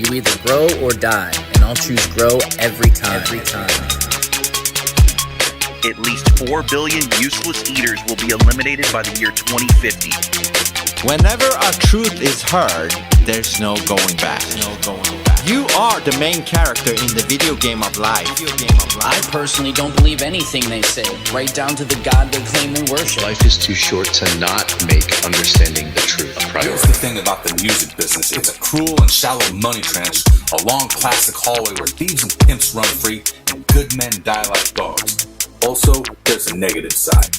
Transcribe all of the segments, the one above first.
You either grow or die, and I'll choose grow every time. At least 4 billion useless eaters will be eliminated by the year 2050. Whenever a truth is heard, there's no going back. You are the main character in the video game of life. I personally don't believe anything they say, right down to the God they claim they worship. Life is too short to not make understanding the truth a priority. Here's the thing about the music business. It's a cruel and shallow money trench, a long plastic hallway where thieves and pimps run free and good men die like dogs. Also, there's a negative side.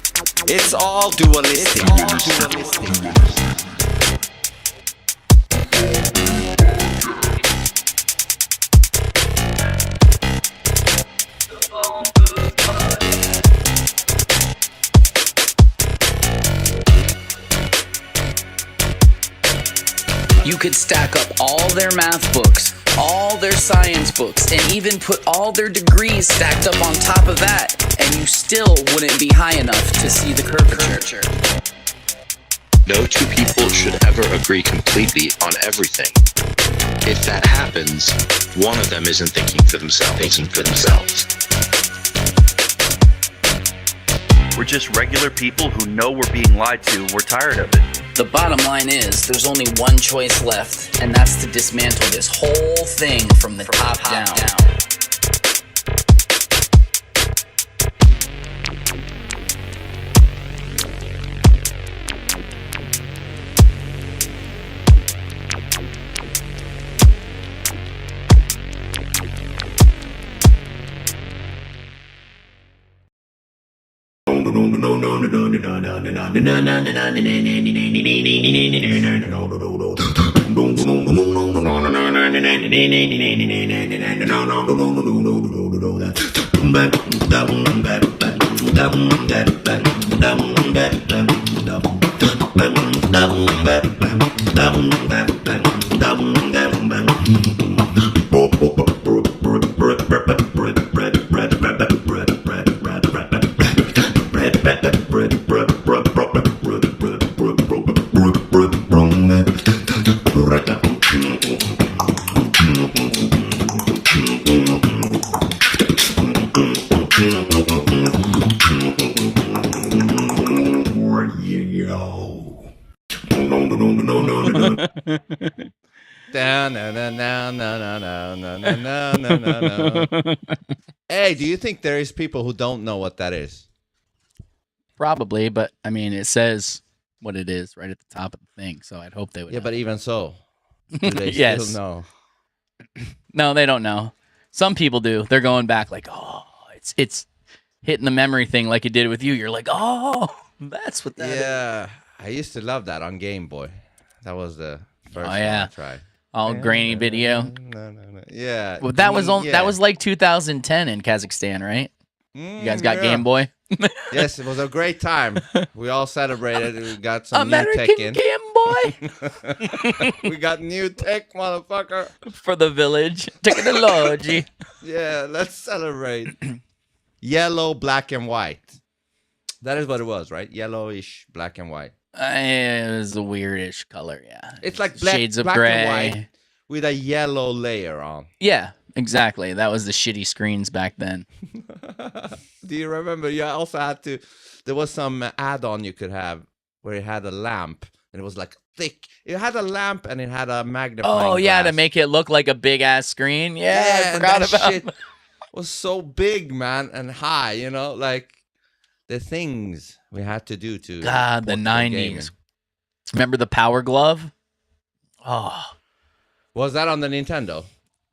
It's all dualistic. You could stack up all their math books, all their science books, and even put all their degrees stacked up on top of that, and you still wouldn't be high enough to see the curvature. No two people should ever agree completely on everything. If that happens, one of them isn't thinking for themselves. We're just regular people who know we're being lied to. We're tired of it. The bottom line is, there's only one choice left, and that's to dismantle this whole thing from the top down. Hey, do you think there is people who don't know what that is? Probably, but I mean, it says what it is right at the top of the thing, so I'd hope they would. Yeah, know. but even so, do they Yes. still know? No, they don't know. Some people do. They're going back like, oh, it's hitting the memory thing like it did with you. You're like, oh, that's what that is. Yeah, I used to love that on Game Boy. That was the first one yeah. I tried. All grainy video. No. Yeah. Well, that was yeah. that was like 2010 in Kazakhstan, right? You guys got yeah. Game Boy? Yes, it was a great time. We all celebrated. We got some American new tech in. Game Boy We got new tech, motherfucker. for the village. Technology. Yeah, let's celebrate. Yellow, black, and white. That is what it was, right? Yellowish, black and white. It was a weirdish color, yeah. It's like black, shades of black gray. and white with a yellow layer on. Yeah, exactly. That was the shitty screens back then. Do you remember? You also had to. There was some add-on you could have where it had a lamp and it was like thick. It had a lamp and it had a magnifying Oh yeah, to glass. make it look like a big ass screen. Yeah, I and forgot that about. shit was so big, man, and high. You know, like the things we had to do to. God, the port gaming. '90s. Remember the Power Glove? Oh, Was that on the Nintendo?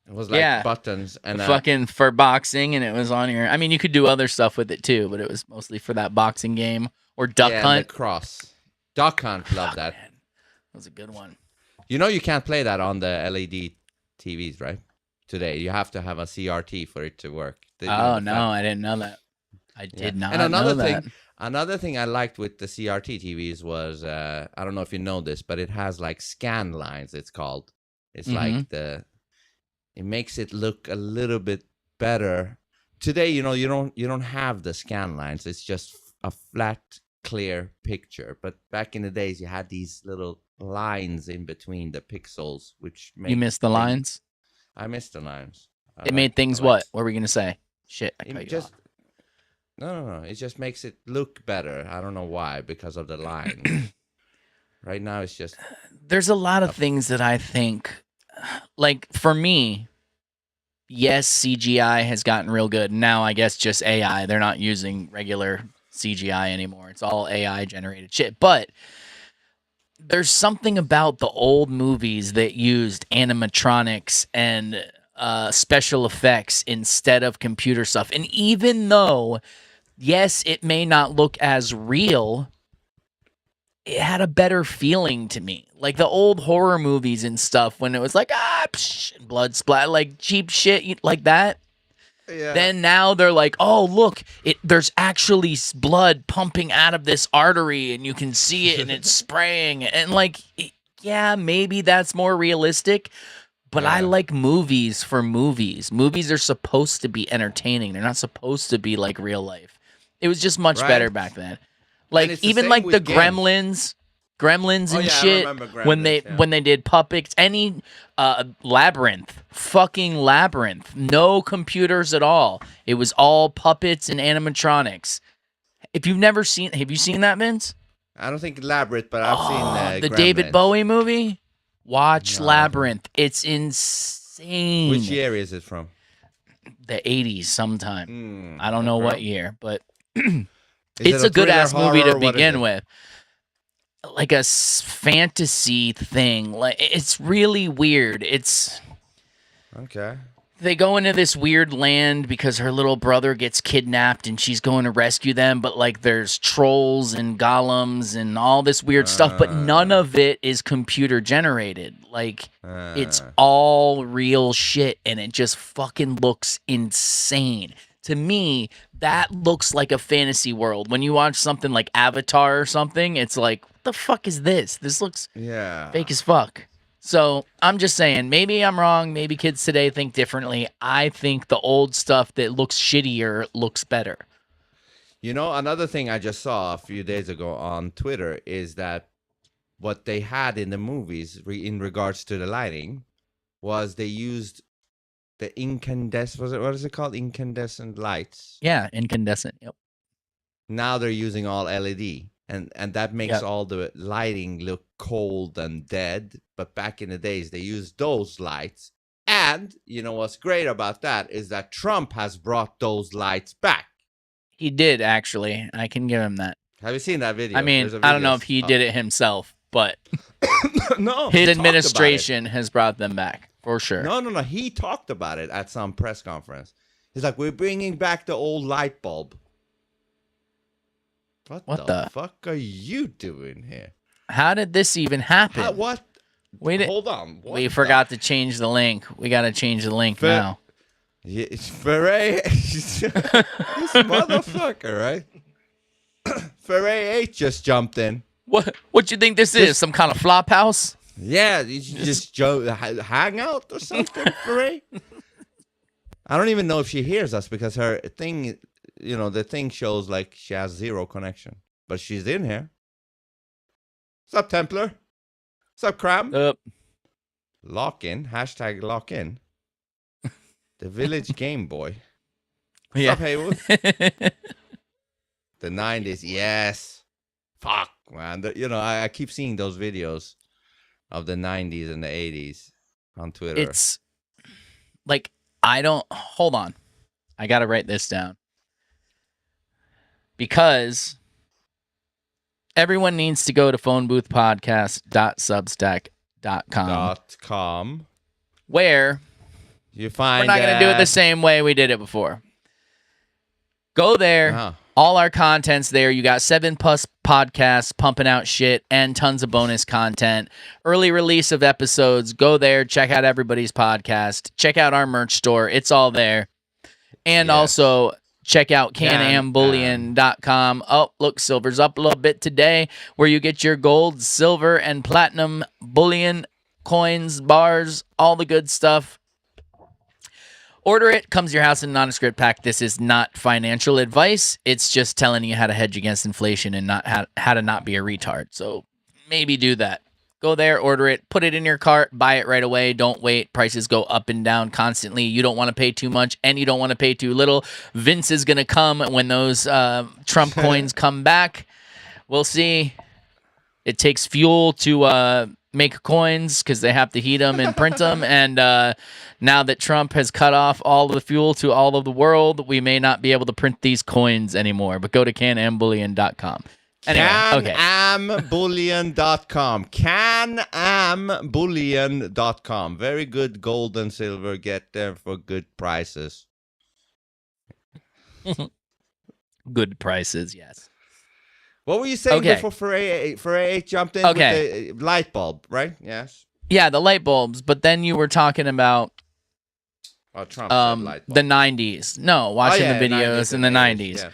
It was like Yeah. buttons and fucking for boxing, and it was on your. I mean, you could do other stuff with it too, but it was mostly for that boxing game or Duck and Hunt. the cross. Duck Hunt, love that. Man, that was a good one. You know you can't play that on the LED TVs, right? Today you have to have a CRT for it to work. Oh no, I didn't know that. I did not And another know thing, that. another thing I liked with the CRT TVs was I don't know if you know this, but it has like scan lines. It's called. It's like it makes it look a little bit better. Today, you know, you don't have the scan lines. It's just a flat, clear picture. But back in the days, you had these little lines in between the pixels, which You missed the lines. I miss the lines. It made things what? What were we gonna say? Shit, I cut It you just off. no. It just makes it look better. I don't know why, because of the lines. Right now, it's just There's a lot of things that I think, like for me, yes, CGI has gotten real good. Now I guess just AI. They're not using regular CGI anymore. It's all AI generated shit. But there's something about the old movies that used animatronics and special effects instead of computer stuff. And even though, yes, it may not look as real, it had a better feeling to me. Like the old horror movies and stuff when it was like, blood splat, like cheap shit like that. yeah. Then now they're like, oh, look, there's actually blood pumping out of this artery and you can see it and it's spraying. And like, yeah, maybe that's more realistic. But I like movies for movies. Movies are supposed to be entertaining. They're not supposed to be like real life. It was just much better back then. Like it's the even same like with the games. Gremlins Oh, and yeah, I shit remember when Gremlins, they did puppets, any Labyrinth, fucking Labyrinth, no computers at all. It was all puppets and animatronics. If you've never seen, have you seen that, Vince? I don't think Labyrinth, but I've seen The David Gremlins. Bowie movie. Watch No, Labyrinth. It's insane. Which year is it from? The 80s sometime. I don't know what year, but Is it's it a good ass thriller, movie to horror, what is begin it? with. Like a fantasy thing. Like it's really weird. It's Okay. they go into this weird land because her little brother gets kidnapped and she's going to rescue them, but like there's trolls and golems and all this weird stuff, but none of it is computer generated. Like it's all real shit and it just fucking looks insane. To me, that looks like a fantasy world. When you watch something like Avatar or something, it's like, what the fuck is this? This looks fake as fuck. So I'm just saying, maybe I'm wrong. Maybe kids today think differently. I think the old stuff that looks shittier looks better. You know, another thing I just saw a few days ago on Twitter is that what they had in the movies in regards to the lighting was they used the incandescent, what is it called? Incandescent lights. Yeah, incandescent. Yep. Now they're using all LED. And that makes all the lighting look cold and dead. But back in the days, they used those lights. And you know what's great about that is that Trump has brought those lights back. He did, actually. I can give him that. Have you seen that video? I mean, I don't know if he did it himself, but no, his administration has brought them back for sure. No. He talked about it at some press conference. He's like, we're bringing back the old light bulb. What the fuck are you doing here? How did this even happen? What? Wait, hold on. We forgot to change the link. We got to change the link now. Yeah, it's Ferret. This motherfucker, right? Ferret 8 just jumped in. What you think this is? Some kind of flop house? Yeah, you just hang out or something, Ferret? I don't even know if she hears us because her thing, you know, the thing shows like she has 0 connection. But she's in here. What's up, Templar? What's up, Cram? Lock in. Hashtag lock in. The Village Game Boy. What's up, Haywood? The 90s. Yes. Fuck, man. You know, I keep seeing those videos of the 90s and the 80s on Twitter. It's like, hold on. I got to write this down. Because everyone needs to go to phoneboothpodcast.substack.com. Where you find we're not going to do it the same way we did it before. Go there. All our content's there. You got 7+ podcasts pumping out shit and tons of bonus content. Early release of episodes. Go there. Check out everybody's podcast. Check out our merch store. It's all there. And also check out canambullion.com. Oh, look, silver's up a little bit today, where you get your gold, silver, and platinum bullion, coins, bars, all the good stuff. Order it. Comes to your house in a nondescript pack. This is not financial advice. It's just telling you how to hedge against inflation and not how to not be a retard. So maybe do that. Go there, order it, put it in your cart, buy it right away. Don't wait. Prices go up and down constantly. You don't want to pay too much and you don't want to pay too little. Vince is going to come when those Trump coins come back. We'll see. It takes fuel to make coins because they have to heat them and print them. And now that Trump has cut off all of the fuel to all of the world, we may not be able to print these coins anymore. But go to canambullion.com. Anyway, okay. Canambullion.com. Canambullion.com. Very good gold and silver. Get there for good prices. Good prices, yes. What were you saying Okay. before Foray jumped in with the light bulb, right? Yes. Yeah, the light bulbs. But then you were talking about Oh, Trump said light bulb. the 90s. No, watching the videos in the 90s. Yeah.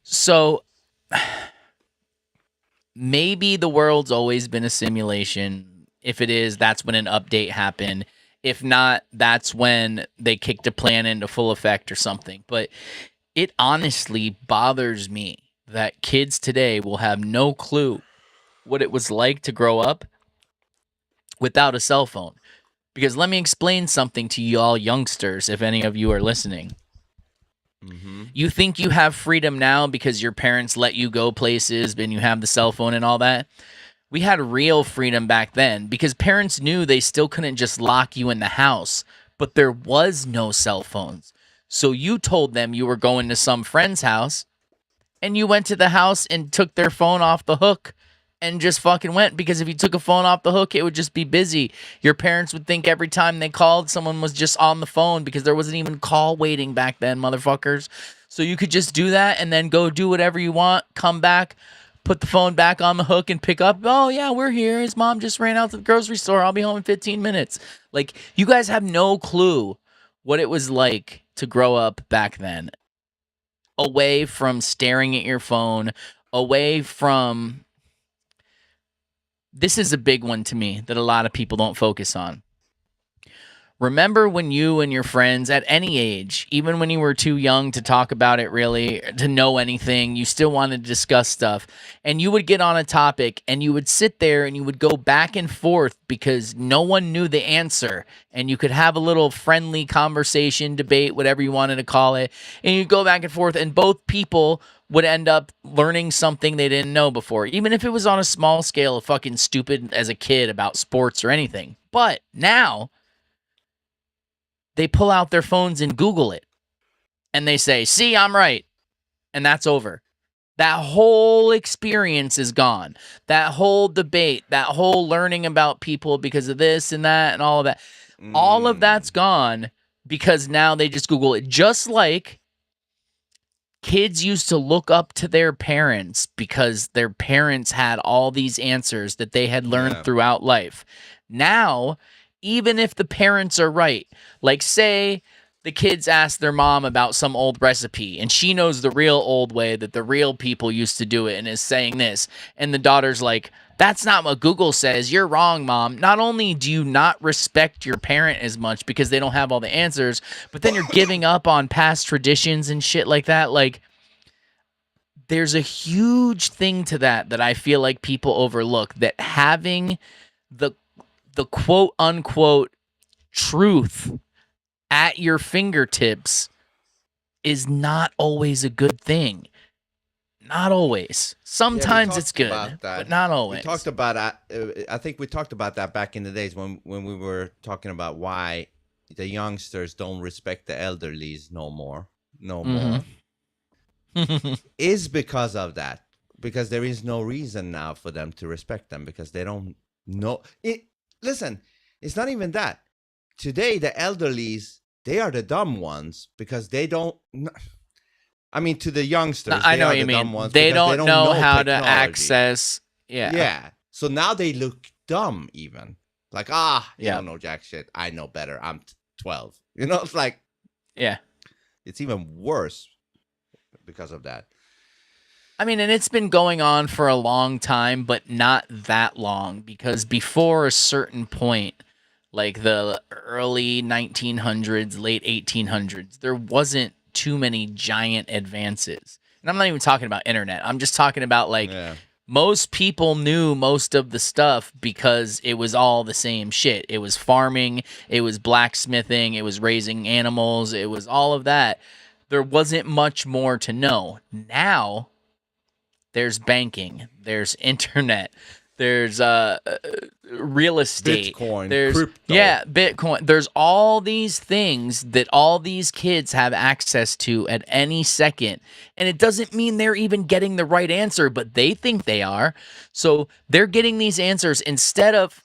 So maybe the world's always been a simulation. If it is, that's when an update happened. If not, that's when they kicked a plan into full effect or something. But it honestly bothers me that kids today will have no clue what it was like to grow up without a cell phone. Because let me explain something to you all youngsters, if any of you are listening. You think you have freedom now because your parents let you go places and you have the cell phone and all that. We had real freedom back then because parents knew they still couldn't just lock you in the house, but there was no cell phones. So you told them you were going to some friend's house and you went to the house and took their phone off the hook and just fucking went, because if you took a phone off the hook, it would just be busy. Your parents would think every time they called, someone was just on the phone because there wasn't even call waiting back then, motherfuckers. So you could just do that and then go do whatever you want, come back, put the phone back on the hook and pick up. Oh, yeah, we're here. His mom just ran out to the grocery store. I'll be home in 15 minutes. Like, you guys have no clue what it was like to grow up back then. Away from staring at your phone, away from... This is a big one to me that a lot of people don't focus on. Remember when you and your friends at any age, even when you were too young to talk about it really, to know anything, you still wanted to discuss stuff, and you would get on a topic and you would sit there and you would go back and forth because no one knew the answer, and you could have a little friendly conversation, debate, whatever you wanted to call it, and you'd go back and forth, and both people would end up learning something they didn't know before, even if it was on a small scale of fucking stupid as a kid about sports or anything. But now they pull out their phones and Google it, and they say, see, I'm right. And that's over. That whole experience is gone. That whole debate, that whole learning about people because of this and that and all of that. All of that's gone because now they just Google it. Just like kids used to look up to their parents because their parents had all these answers that they had learned throughout life. Now, even if the parents are right, like say the kids ask their mom about some old recipe and she knows the real old way that the real people used to do it and is saying this, and the daughter's like, that's not what Google says, you're wrong, mom. Not only do you not respect your parent as much because they don't have all the answers, but then you're giving up on past traditions and shit like that. Like, there's a huge thing to that I feel like people overlook, that having the quote unquote truth at your fingertips is not always a good thing. Not always. Sometimes it's good, but not always. We talked about I think we talked about that back in the days when we were talking about why the youngsters don't respect the elderlies no more. Is because of that. Because there is no reason now for them to respect them because they don't know it. Listen, it's not even that. Today, the elderlies, they are the dumb ones because they don't. I mean, to the youngsters, I know what you mean. They don't know how to access. Yeah. Yeah. So now they look dumb, even. Like, you don't know jack shit. I know better. I'm 12. You know, it's like. Yeah. It's even worse because of that. I mean, and it's been going on for a long time, but not that long, because before a certain point, like the early 1900s, late 1800s, there wasn't too many giant advances. And I'm not even talking about internet. I'm just talking about like Most people knew most of the stuff because it was all the same shit. It was farming, it was blacksmithing, it was raising animals, it was all of that. There wasn't much more to know. Now, there's banking, there's internet, there's real estate, Bitcoin, there's crypto. Bitcoin. There's all these things that all these kids have access to at any second, and it doesn't mean they're even getting the right answer, but they think they are. So they're getting these answers instead of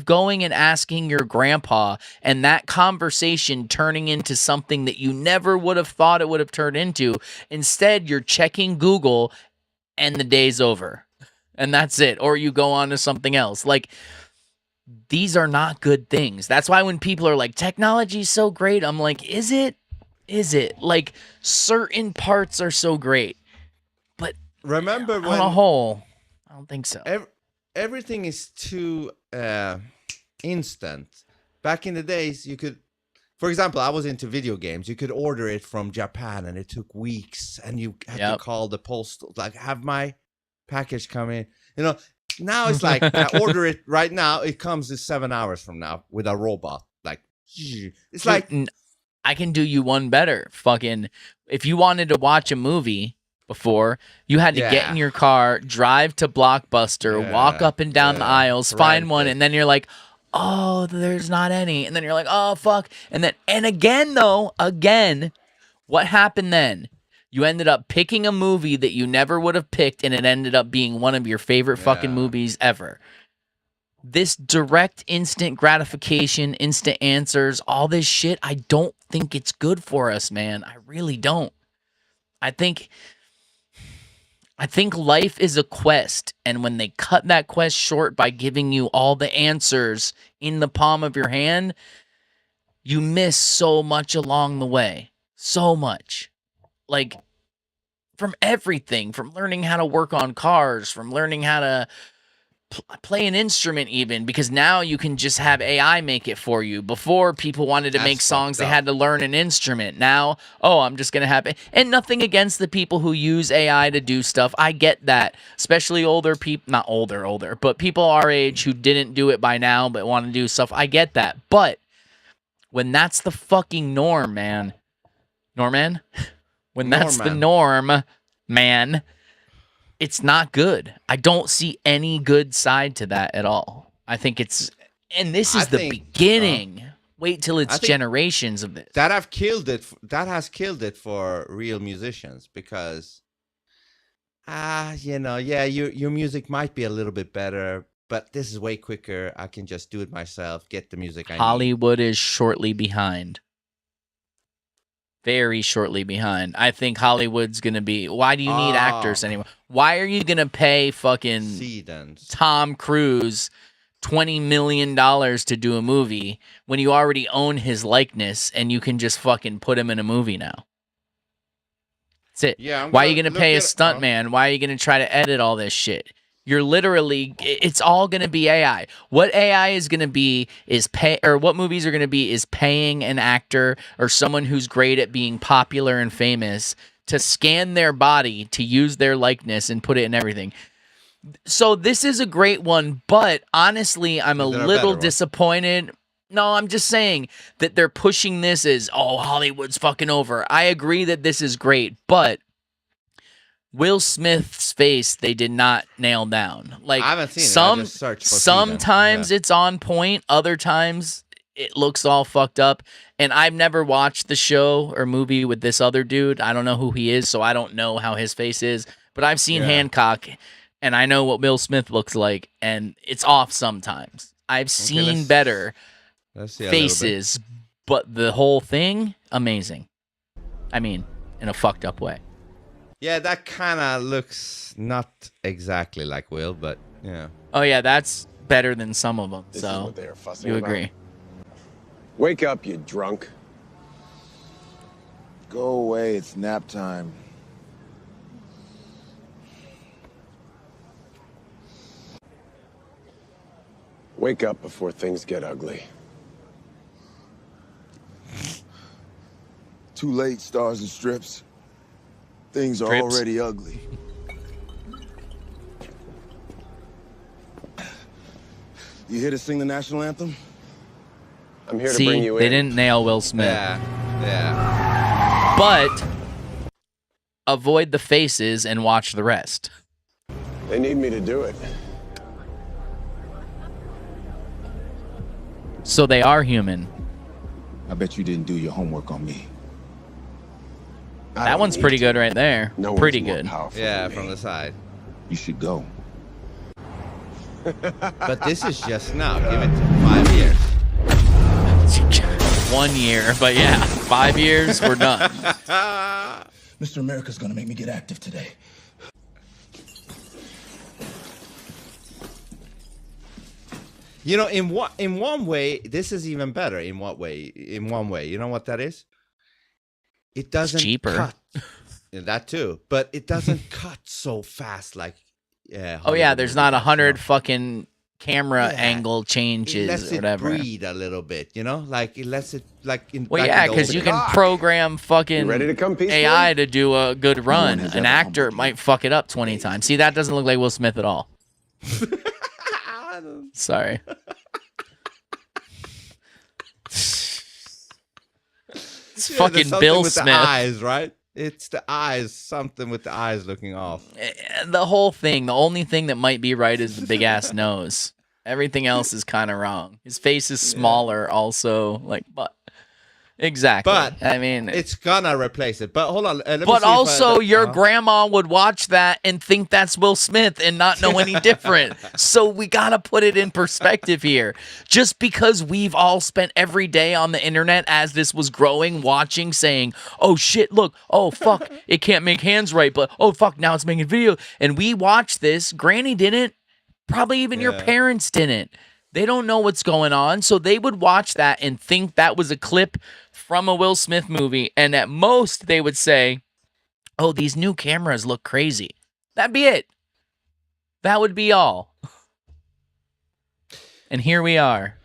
going and asking your grandpa and that conversation turning into something that you never would have thought it would have turned into. Instead, you're checking Google and the day's over. And that's it. Or you go on to something else. Like, these are not good things. That's why when people are like, technology's so great, I'm like, is it? Is it? Like, certain parts are so great. But Remember on when a whole, I don't think so. everything is too instant. Back in the days, you could, for example, I was into video games. You could order it from Japan, and it took weeks, and you had to call the postal, like, have my package come in. You know, now it's like, I order it right now. It comes in 7 hours from now with a robot. Like, it's like, I can do you one better. Fucking, if you wanted to watch a movie before, you had to get in your car, drive to Blockbuster, walk up and down the aisles, find one, and then you're like, oh, there's not any. And then you're like, oh, fuck. And again, what happened then? You ended up picking a movie that you never would have picked, and it ended up being one of your favorite fucking movies ever. This direct, instant gratification, instant answers, all this shit, I don't think it's good for us, man. I really don't. I think life is a quest, and when they cut that quest short by giving you all the answers in the palm of your hand, you miss so much along the way. So much. Like, from everything, from learning how to work on cars, from learning how to play an instrument even, because now you can just have AI make it for you. Before, people wanted to make songs, they had to learn an instrument. Now, I'm just going to have it. And nothing against the people who use AI to do stuff. I get that. Especially older people, not older, but people our age who didn't do it by now but want to do stuff. I get that. But when that's the fucking norm, man. When that's the norm, man, it's not good. I don't see any good side to that at all. I think it's, and this is the beginning. Wait till it's generations of this. That has killed it for real musicians, because, your music might be a little bit better, but this is way quicker. I can just do it myself, get the music I need. Hollywood is shortly behind. Very shortly behind. I think Hollywood's going to be... Why do you need actors anymore? Why are you going to pay fucking Tom Cruise $20 million to do a movie when you already own his likeness and you can just fucking put him in a movie now? That's it. Yeah, why are you going to pay a stuntman? Why are you going to try to edit all this shit? You're literally, it's all going to be AI. What AI is going to be is what movies are going to be is paying an actor or someone who's great at being popular and famous to scan their body, to use their likeness and put it in everything. So this is a great one, but honestly, I'm a little disappointed. No, I'm just saying that they're pushing this as, Hollywood's fucking over. I agree that this is great, but Will Smith's face, they did not nail down. Like, I haven't seen it. I just searched for sometimes it's on point, other times it looks all fucked up. And I've never watched the show or movie with this other dude. I don't know who he is, so I don't know how his face is. But I've seen Hancock, and I know what Will Smith looks like, and it's off sometimes. I've seen better faces, but the whole thing, amazing. I mean, in a fucked up way. Yeah, that kind of looks not exactly like Will, but yeah. Oh yeah, that's better than some of them. So you agree? Wake up, you drunk. Go away, it's nap time. Wake up before things get ugly. Too late, stars and strips. Things are already ugly. You here to sing the national anthem? I'm here to See, bring you they in. didn't nail Will Smith. Yeah. But avoid the faces and watch the rest. They need me to do it. So they are human. I bet you didn't do your homework on me. I That don't one's need pretty to. good right there. No one's Pretty more good. powerful Yeah, than from me. the side. You should go. But this is just now. Give it 5 years. 1 year, but yeah, 5 years, we're done. Mr. America's gonna make me get active today. You know, in one way, this is even better. In what way? In one way, you know what that is? It doesn't cheaper. cut. Yeah, that too, but it doesn't cut so fast like. Yeah. Oh yeah, there's not 100 fucking camera Yeah. angle It changes lets or it whatever. breathe a little bit, you know, like it lets it like. Well, back yeah, in the because old you days. can program fucking You ready to come, Peace AI Boy? to do a good run. has An ever actor humbled you. might fuck it up 20 times. See, that doesn't look like Will Smith at all. Sorry. It's Yeah, there's fucking something Bill with Smith. The eyes, right? It's the eyes. Something with the eyes looking off. The whole thing, the only thing that might be right is the big ass nose. Everything else is kind of wrong. His face is smaller, also. Like, but exactly. But I mean, it's gonna replace it. But hold on. Let me but see if also, your grandma would watch that and think that's Will Smith and not know any different. So we gotta put it in perspective here. Just because we've all spent every day on the internet as this was growing, watching, saying, "Oh shit, look, oh fuck, it can't make hands right," but oh fuck, now it's making video, and we watched this. Granny didn't. Probably even your parents didn't. They don't know what's going on, so they would watch that and think that was a clip from a Will Smith movie, and at most they would say, "Oh, these new cameras look crazy." That'd be it. That would be all. And here we are.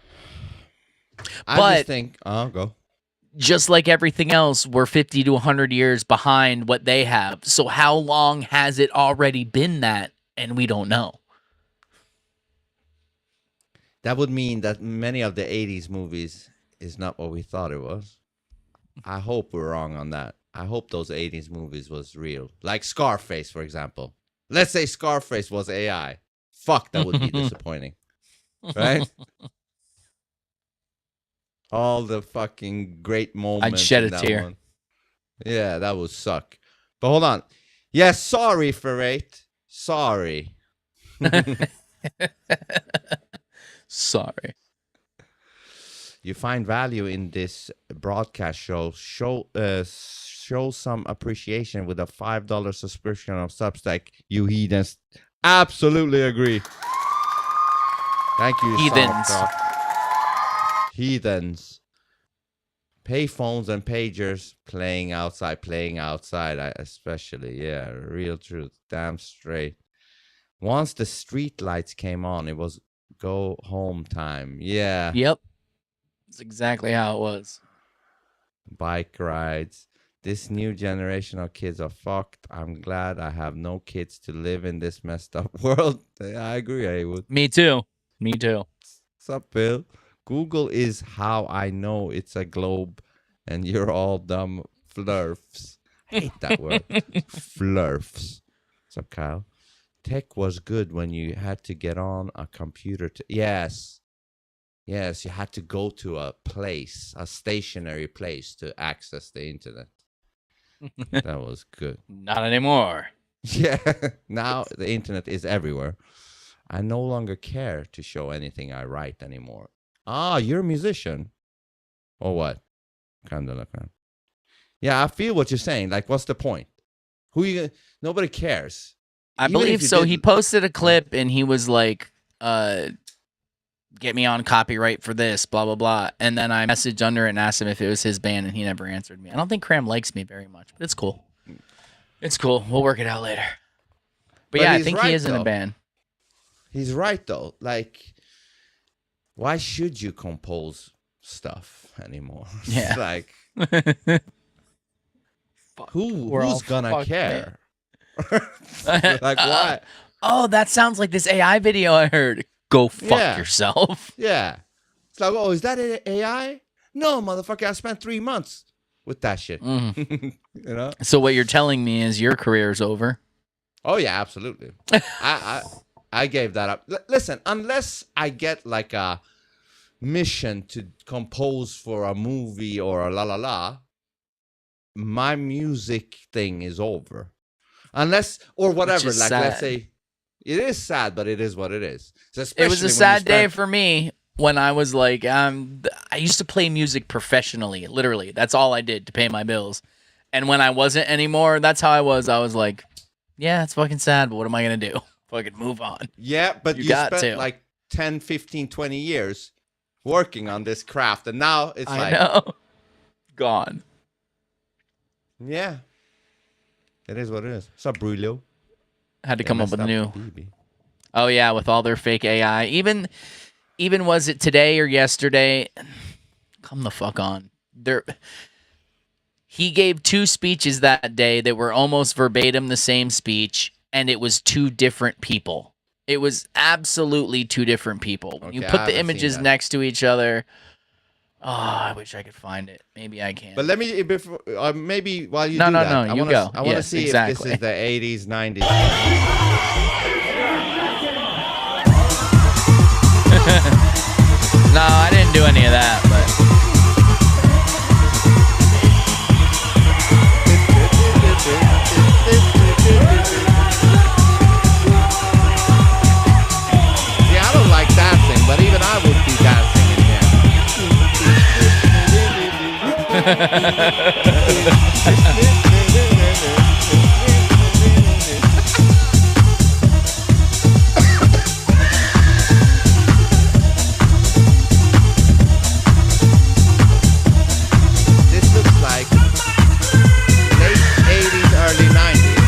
I but- just think. Oh, go. Just like everything else, we're 50 to 100 years behind what they have. So how long has it already been that? And we don't know. That would mean that many of the 80s movies is not what we thought it was. I hope we're wrong on that. I hope those 80s movies was real. Like Scarface, for example. Let's say Scarface was AI. Fuck, that would be disappointing. Right? All the fucking great moments. shed in a that tear. one. Yeah, that would suck. But hold on. Yeah, sorry, Ferrate. Sorry. Sorry. You find value in this broadcast show, show some appreciation with a $5 subscription of Substack, you heathens. Absolutely agree. Thank you, Heathens. Soundcraft. Heathens. Payphones and pagers playing outside, especially. Yeah, real truth. Damn straight. Once the street lights came on, it was go home time. Yeah. Yep. That's exactly how it was. Bike rides. This new generation of kids are fucked. I'm glad I have no kids to live in this messed up world. I agree, Haywood. Me too. Me too. What's up, Bill? Google is how I know it's a globe and you're all dumb flurfs. I hate that word. Flurfs. What's up, Kyle? Tech was good when you had to get on a computer. Yes. Yes, you had to go to a place, a stationary place to access the internet. That was good. Not anymore. Yeah, now the internet is everywhere. I no longer care to show anything I write anymore. Ah, you're a musician. Or what? Kind of like that. Yeah, I feel what you're saying. Like, what's the point? Who you? Nobody cares. I Even if believe you so. He didn't- posted a clip and he was like, get me on copyright for this, blah, blah, blah. And then I messaged under it and asked him if it was his band, and he never answered me. I don't think Cram likes me very much, but it's cool. It's cool. We'll work it out later. But yeah, I he's think right, he is in though. a band. He's right though. Like, why should you compose stuff anymore? Yeah. Like, We're all who's gonna fucked, care? Like, why? Oh, that sounds like this AI video I heard. Go fuck Yeah. yourself. Yeah. It's like, oh, is that AI? No, motherfucker, I spent 3 months with that shit. You know? So what you're telling me is your career's over. Oh yeah, absolutely. I gave that up. Listen, unless I get like a mission to compose for a movie or a la, my music thing is over. Unless or whatever, is like sad. let's say it is sad, but it is what it is. So It was especially a when you sad day spend- for me when I was like, I used to play music professionally, literally. That's all I did to pay my bills. And when I wasn't anymore, that's how I was. I was like, yeah, it's fucking sad, but what am I going to do? Fucking move on. Yeah, but You you, got spent to. like 10, 15, 20 years working on this craft, and now it's I like know. Gone. yeah. It is what it is. What's up, Brulio? Had to They come up messed with a new. BB. Oh yeah, with all their fake AI. Even was it today or yesterday? Come the fuck on. He gave 2 speeches that day that were almost verbatim the same speech, and it was 2 different people. It was absolutely 2 different people. When you Okay, put I the haven't seen images that. next to each other, oh, I wish I could find it. Maybe I can. But let me before maybe while you No, do no, that, no, I you wanna, go. I want to Yes, see exactly. if this is the 80s, 90s. No, I didn't do any of that, but Yeah, I don't like dancing, but even I would be dancing in here. This looks like late 80s, early 90s,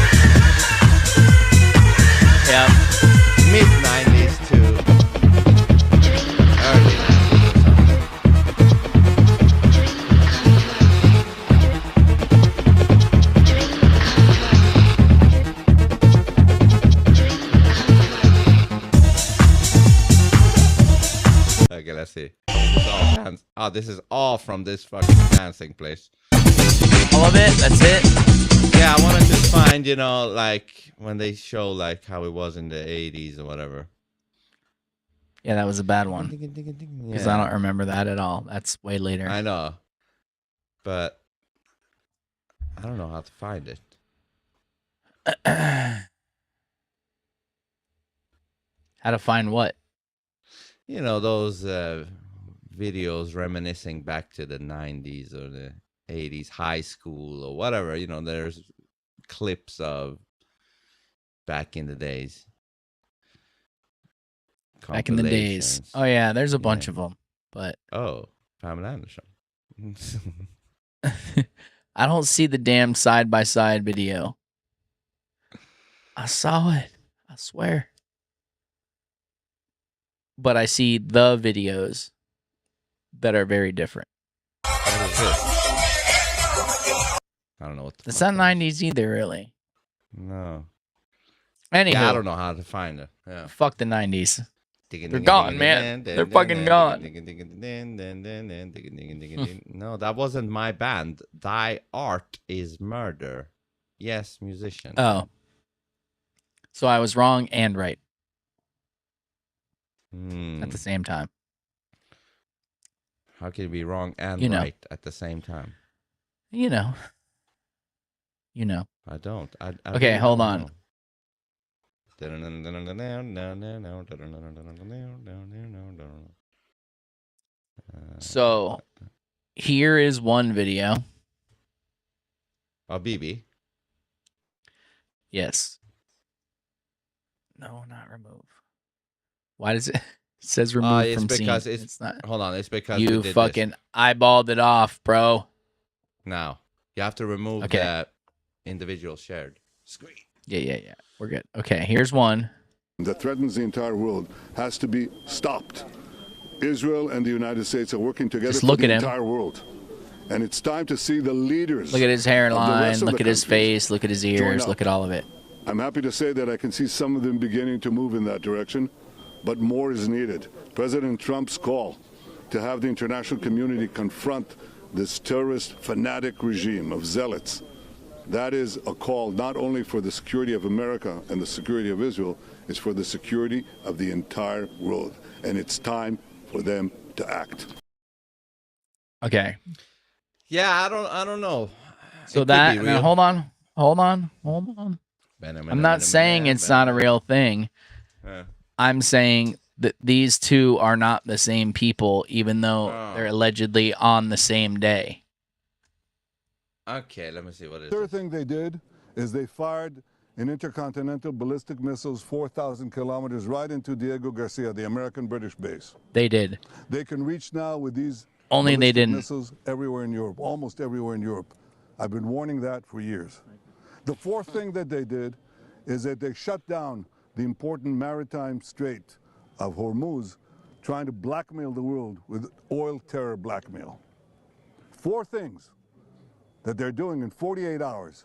yeah. mid 90s to early 90s or something. Okay, let's see. This is all oh, this is all from this fucking dancing place. All of it? That's it? Yeah, I wanted to find, you know, like when they show like how it was in the 80s or whatever. Yeah, that was a bad one. Because I don't remember that at all. That's way later. I know. But I don't know how to find it. How to find what? You know, those videos reminiscing back to the 90s or the 80s, high school or whatever. You know, there's clips of back in the days. Back in the days. Compilations. Oh, yeah, there's a bunch Yeah. of them. But Oh, Pamela Anderson. I don't see the damn side-by-side video. I saw it. I swear. But I see the videos that are very different. What is this? I don't know what the It's fuck not that is. 90s either, really. No. Anywho, Yeah, I don't know how to find it. Yeah. fuck the 90s. They're gone, man. They're fucking gone. No, that wasn't my band. Thy art is murder. Yes, musician. Oh. So I was wrong and right Hmm. at the same time. How can you be wrong and You know. right at the same time? You know. You know. I don't. I Okay, really hold don't on. know. So here is one video. Oh, BB. Yes. No, not remove. Why does it, it says remove It's from because scene? it's not. hold on. It's because we You did this. fucking eyeballed it off, bro. Now you have to remove Okay. the individual shared screen. Yeah. We're good. Okay, here's one. that threatens the entire world has to be stopped. Israel and the United States are working together Just for look the at him. entire world. And it's time to see the leaders. Look at his of the hairline. rest of Look the at his countries face. Look at his join ears. up. Look at all of it. I'm happy to say that I can see some of them beginning to move in that direction. but more is needed. President Trump's call to have the international community confront this terrorist fanatic regime of zealots, that is a call not only for the security of America and the security of Israel, it's for the security of the entire world. And it's time for them to act. Okay. Yeah, I don't know. So that, and then hold on. I'm not saying it's not a real thing. I'm saying that these two are not the same people, even though they're allegedly on the same day. Okay, let me see what it is. The third thing they did is they fired an intercontinental ballistic missiles 4,000 kilometers right into Diego Garcia, the American-British base. They did. They can reach now with these only they didn't missiles everywhere in Europe, almost everywhere in Europe. I've been warning that for years. The fourth thing that they did is that they shut down the important maritime strait of Hormuz, trying to blackmail the world with oil terror blackmail. Four things that they're doing in 48 hours.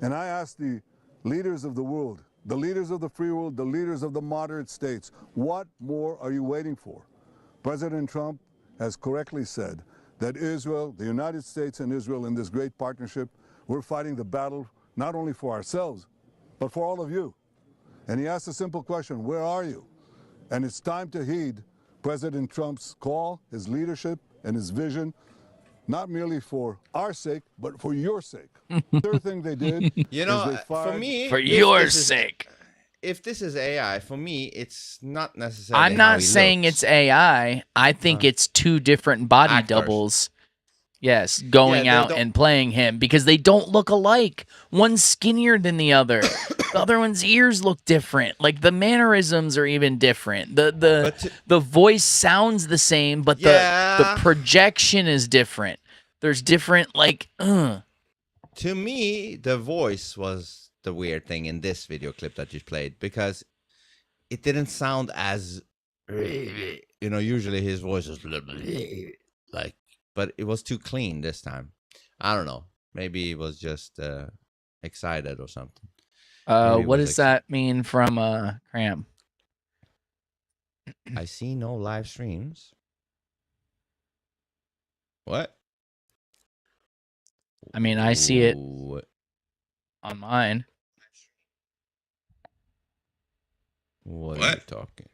And I ask the leaders of the world, the leaders of the free world, the leaders of the moderate states, what more are you waiting for? President Trump has correctly said that Israel, the United States and Israel in this great partnership, we're fighting the battle not only for ourselves, but for all of you. And he asked a simple question, where are you? And it's time to heed President Trump's call, his leadership, and his vision, not merely for our sake, but for your sake. Third thing they did, you know, is they fired, for me, for your sake. If this is AI, for me, it's not necessarily. I'm not saying it's AI. I think it's two different body Actors. doubles. Yes, going out and playing him because they don't look alike. One's skinnier than the other. The other one's ears look different. Like the mannerisms are even different. The voice sounds the same, but the projection is different. There's different To me, the voice was the weird thing in this video clip that you played because it didn't sound as usually his voice is like, but it was too clean this time. I don't know. Maybe he was just excited or something. What does that mean from Cram? I see no live streams. What? I mean, I see it on mine. What are you talking?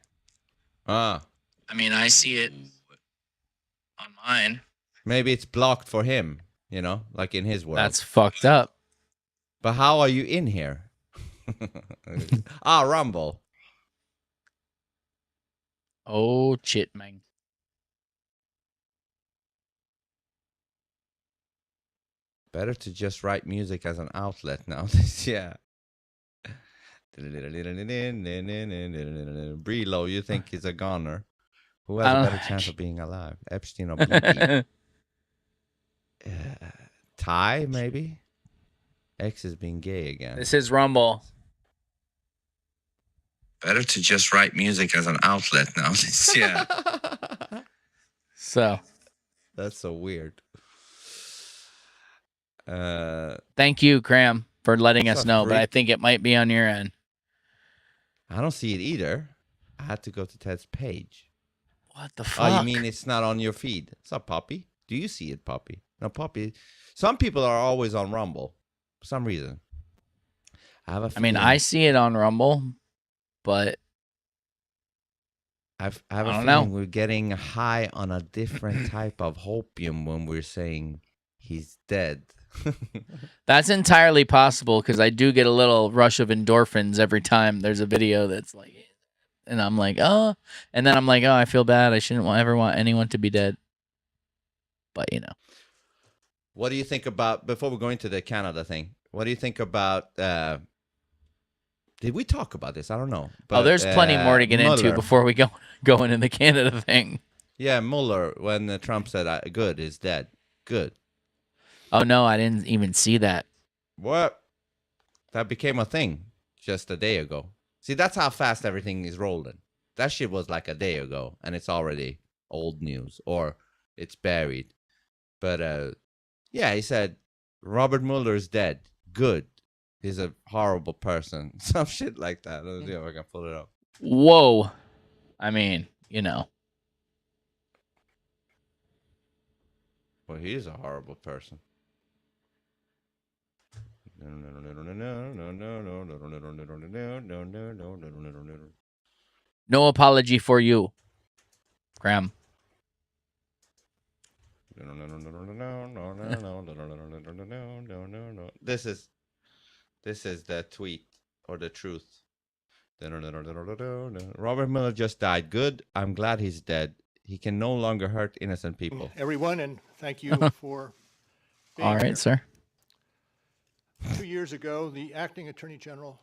I mean, I see it on mine. Maybe it's blocked for him, like in his world. That's fucked up. But how are you in here? Rumble. Oh, shit, man. Better to just write music as an outlet now. Yeah. Brelo, you think he's a goner? Who has a better chance of being alive? Epstein or BP? Ty, maybe? X is being gay again. This is Rumble. Better to just write music as an outlet now. Yeah. So. That's so weird. Thank you, Cram, for letting us know, but I think it might be on your end. I don't see it either. I had to go to Ted's page. What the fuck? Oh, you mean it's not on your feed? It's not Poppy. Do you see it, Poppy? No, Poppy. Some people are always on Rumble for some reason. I see it on Rumble, but I have a feeling we're getting high on a different type of hopium when we're saying he's dead. That's entirely possible because I do get a little rush of endorphins every time there's a video that's like, and I'm like, oh, and then I'm like, oh, I feel bad. I shouldn't ever want anyone to be dead. But what do you think about, before we go into the Canada thing, what do you think about, did we talk about this? I don't know. But, there's plenty more to get into before we go into the Canada thing. Yeah, Mueller, when Trump said, good, is dead. Good. Oh, no, I didn't even see that. What? That became a thing just a day ago. See, that's how fast everything is rolling. That shit was like a day ago, and it's already old news, or it's buried. But, yeah, he said, Robert Mueller's dead. Good. He's a horrible person. Some shit like that. Let's see if I can pull it up. Whoa. I mean, you know. Well, he is a horrible person. No apology for you, Graham. This is the tweet or the truth. Robert Mueller just died. Good. I'm glad he's dead. He can no longer hurt innocent people. Everyone, and thank you for being All right, here. sir. 2 years ago, the acting attorney general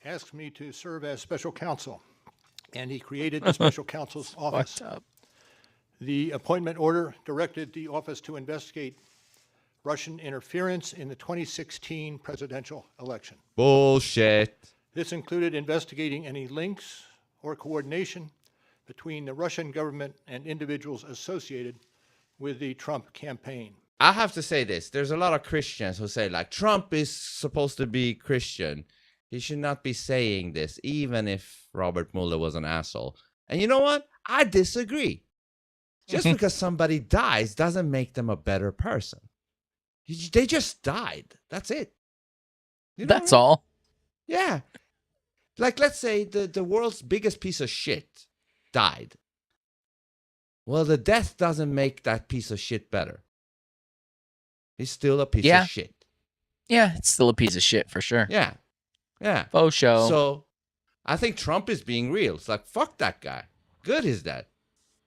asked me to serve as special counsel, and he created the special counsel's office. The appointment order directed the office to investigate Russian interference in the 2016 presidential election. Bullshit. This included investigating any links or coordination between the Russian government and individuals associated with the Trump campaign. I have to say this. There's a lot of Christians who say, like, Trump is supposed to be Christian. He should not be saying this, even if Robert Mueller was an asshole. And you know what? I disagree. Just because somebody dies doesn't make them a better person. They just died. That's it. You know That's all. Yeah. Like, let's say the world's biggest piece of shit died. Well, the death doesn't make that piece of shit better. He's still a piece of shit. Yeah, it's still a piece of shit for sure. Yeah. Yeah. Faux show. So I think Trump is being real. It's like, fuck that guy. Good is that.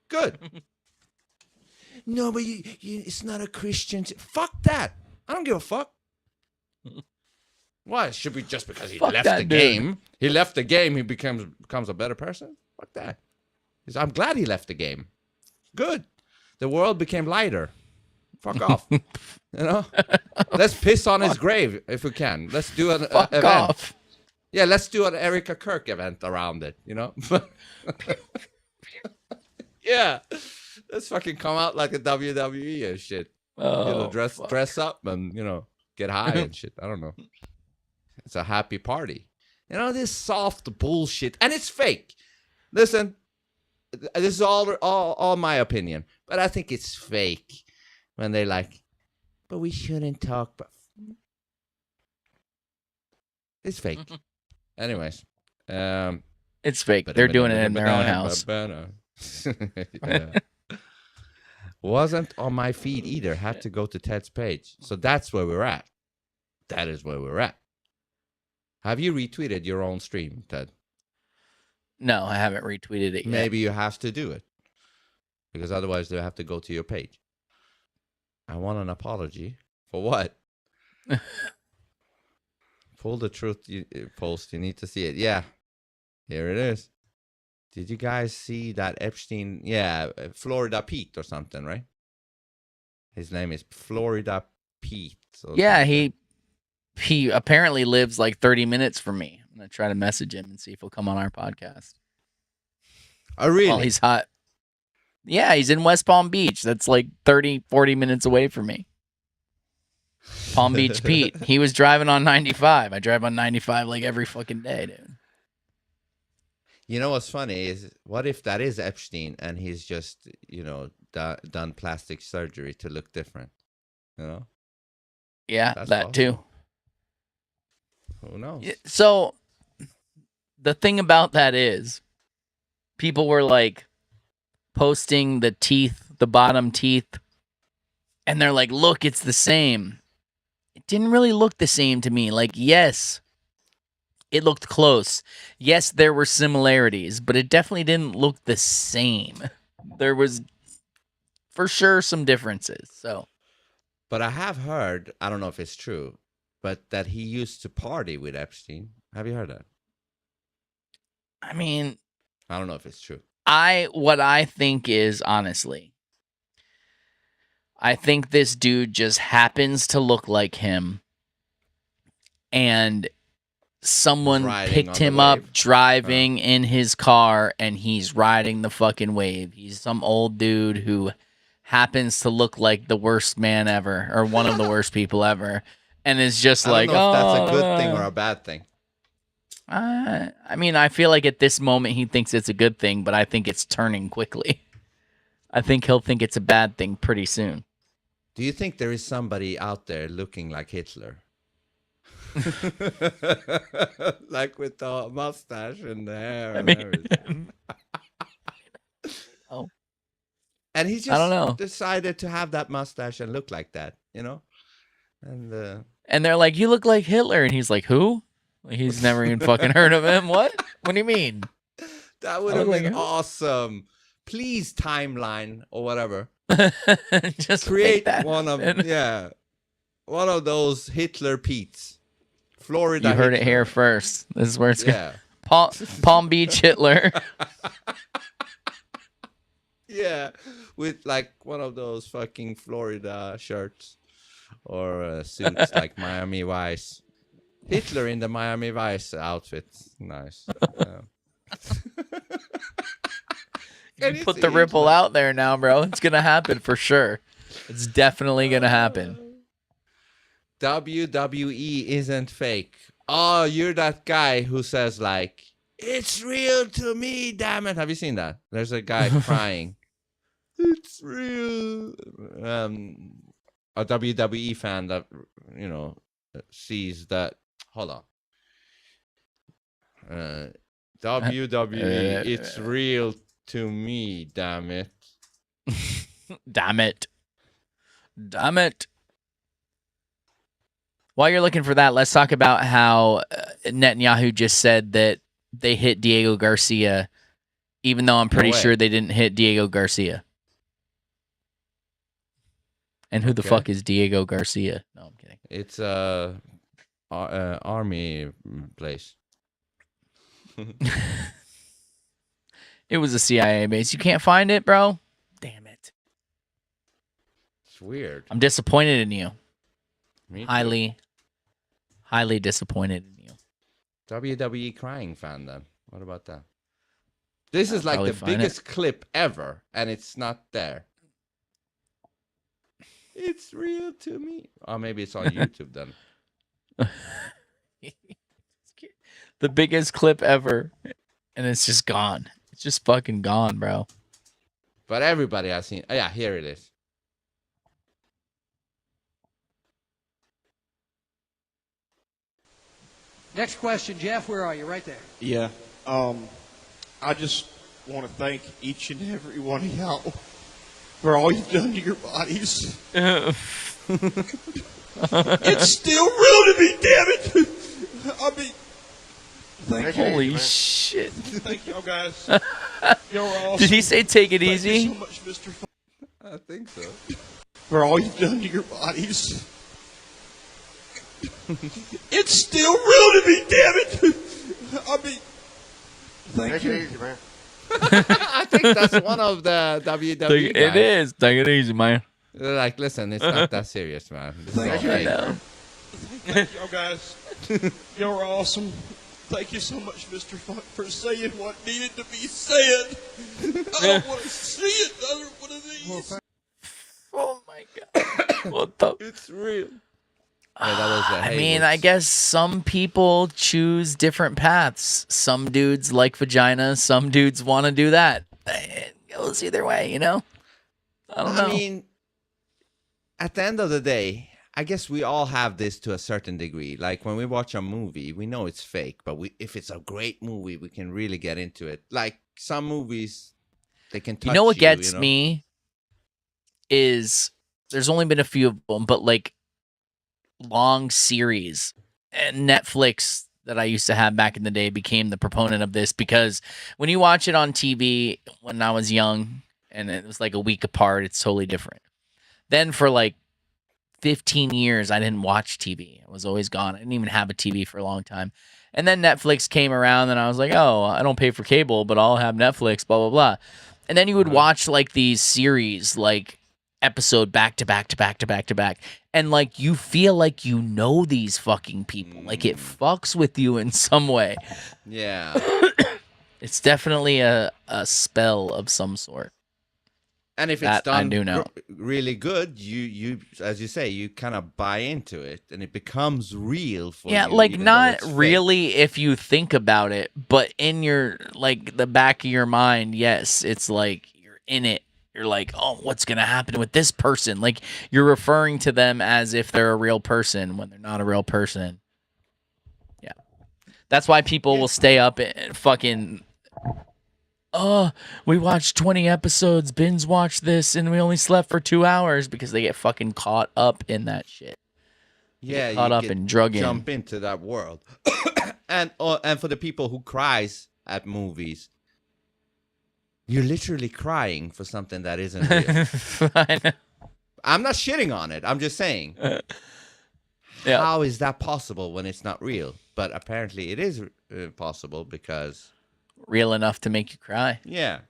Good. No, but it's not a Christian. Fuck that. I don't give a fuck. Why? Should we just because he Fuck left that the dude. game? He left the game. He becomes a better person. Fuck that. I'm glad he left the game. Good. The world became lighter. Fuck off. You know. Let's piss on his grave if we can. Let's do an Fuck event. off. Yeah, let's do an Erica Kirk event around it. You know. Yeah. Let's fucking come out like a WWE and shit. Oh, Dress up and, get high and shit. I don't know. It's a happy party. This soft bullshit. And it's fake. Listen, this is all my opinion. But I think it's fake when they're like, but we shouldn't talk. But it's fake. Anyways. It's fake. They're doing it in their own house. Yeah. Wasn't on my feed either. Had to go to Ted's page. So that's where we're at. That is where we're at. Have you retweeted your own stream, Ted? No, I haven't retweeted it yet. Maybe you have to do it. Because otherwise they'll have to go to your page. I want an apology. For what? Full the truth post. You need to see it. Yeah. Here it is. Did you guys see that Epstein? Yeah, Florida Pete or something, right? His name is Florida Pete. Yeah, something. He apparently lives like 30 minutes from me. I'm going to try to message him and see if he'll come on our podcast. Oh, really? Well, he's hot. Yeah, he's in West Palm Beach. That's like 30, 40 minutes away from me. Palm Beach Pete. He was driving on 95. I drive on 95 like every fucking day, dude. You know what's funny is, what if that is Epstein and he's just, done plastic surgery to look different? Yeah, that's that possible. too. Who knows? So the thing about that is, people were like posting the teeth, the bottom teeth, and they're like, look, it's the same. It didn't really look the same to me. Like, yes, it looked close. Yes, there were similarities, but it definitely didn't look the same. There was for sure some differences. So, but I have heard, I don't know if it's true, but that he used to party with Epstein. Have you heard that? I mean, I don't know if it's true. What I think is, honestly, I think this dude just happens to look like him, and someone picked him up driving in his car, and he's riding the fucking wave. He's some old dude who happens to look like the worst man ever, or one of the worst people ever, and is just I like, don't know if that's a oh, good thing or a bad thing. I mean, I feel like at this moment he thinks it's a good thing, but I think it's turning quickly. I think he'll think it's a bad thing pretty soon. Do you think there is somebody out there looking like Hitler? Like with the mustache and the hair and everything. Oh. And he I don't know. just decided to have that mustache and look like that, you know? And they're like, "You look like Hitler." And he's like, "Who?" He's never even fucking heard of him. What? What do you mean? That would have been awesome. Please, timeline or whatever. Just create that one one of those Hitler Pete's. Florida. You heard Hitler. it here first. This is where it's going. Palm Beach Hitler. Yeah, with like one of those fucking Florida shirts or suits like Miami Vice. Hitler in the Miami Vice outfit. Nice. You put the ripple out there now, bro. It's going to happen for sure. It's definitely going to happen. WWE isn't fake. Oh, you're that guy who says like, it's real to me, damn it. Have you seen that? There's a guy crying. It's real. A WWE fan that, you know, sees that. Hold on. WWE, it's real to me, damn it. Damn it. Damn it. While you're looking for that, let's talk about how Netanyahu just said that they hit Diego Garcia, even though I'm pretty sure they didn't hit Diego Garcia. And who the fuck is Diego Garcia? No, I'm kidding. It's army place. It was a CIA base. You can't find it, bro? Damn it. It's weird. I'm disappointed in you. Me too. Highly disappointed in you. WWE crying fan then. What about that? This is like the biggest clip ever, and it's not there. It's real to me. Oh, maybe it's on YouTube then. The biggest clip ever, and it's just gone. It's just fucking gone, bro. But everybody has seen. Oh, yeah, here it is. Next question, Jeff. Where are you? Right there. Yeah. I just want to thank each and every one of y'all for all you've done to your bodies. It's still real to me, damn it. I mean, thank you. Holy shit. Thank y'all guys. Y'all are awesome. Did he say take it easy? Thank you so much, Mr. I think so. For all you've done to your bodies. It's still real to me, damn it. I mean, thank you. Easy, man. I think that's one of the WWE guys. It is. Take it easy, man. They're like, listen, it's not that serious, man. Thank y'all guys. Y'all are awesome. Thank you so much, Mr. Funk, for saying what needed to be said. I don't want to see another one of these. Oh my god. What the? It's real. Yeah, that was I mean, I guess some people choose different paths. Some dudes like vagina. Some dudes want to do that. It goes either way, you know? I don't know. I mean, at the end of the day, I guess we all have this to a certain degree. Like when we watch a movie, we know it's fake, but if it's a great movie, we can really get into it. Like some movies, they can touch you. You know what gets me is there's only been a few of them, but like long series, and Netflix that I used to have back in the day became the proponent of this, because when you watch it on TV when I was young and it was like a week apart, it's totally different. Then for like 15 years, I didn't watch TV. I was always gone. I didn't even have a TV for a long time. And then Netflix came around and I was like, oh, I don't pay for cable, but I'll have Netflix, blah, blah, blah. And then you would watch like these series, like episode back to back to back to back to back. And like you feel like you know these fucking people. Like it fucks with you in some way. Yeah. It's definitely a spell of some sort. And if That it's done I do know. really good, you as you say, you kind of buy into it, and it becomes real for you. Yeah, like even though not it's fake. really if you think about it, but in your like the back of your mind, yes, it's like you're in it. You're like, oh, what's gonna happen with this person? Like you're referring to them as if they're a real person when they're not a real person. Yeah, that's why people will stay up and fucking. Oh, we watched 20 episodes, binge watched this, and we only slept for 2 hours because they get fucking caught up in that shit. Yeah, caught you up and drug in. jump into that world. And for the people who cries at movies, you're literally crying for something that isn't real. I know. I'm not shitting on it. I'm just saying. Yeah. How is that possible when it's not real? But apparently it is possible because... Real enough to make you cry. Yeah.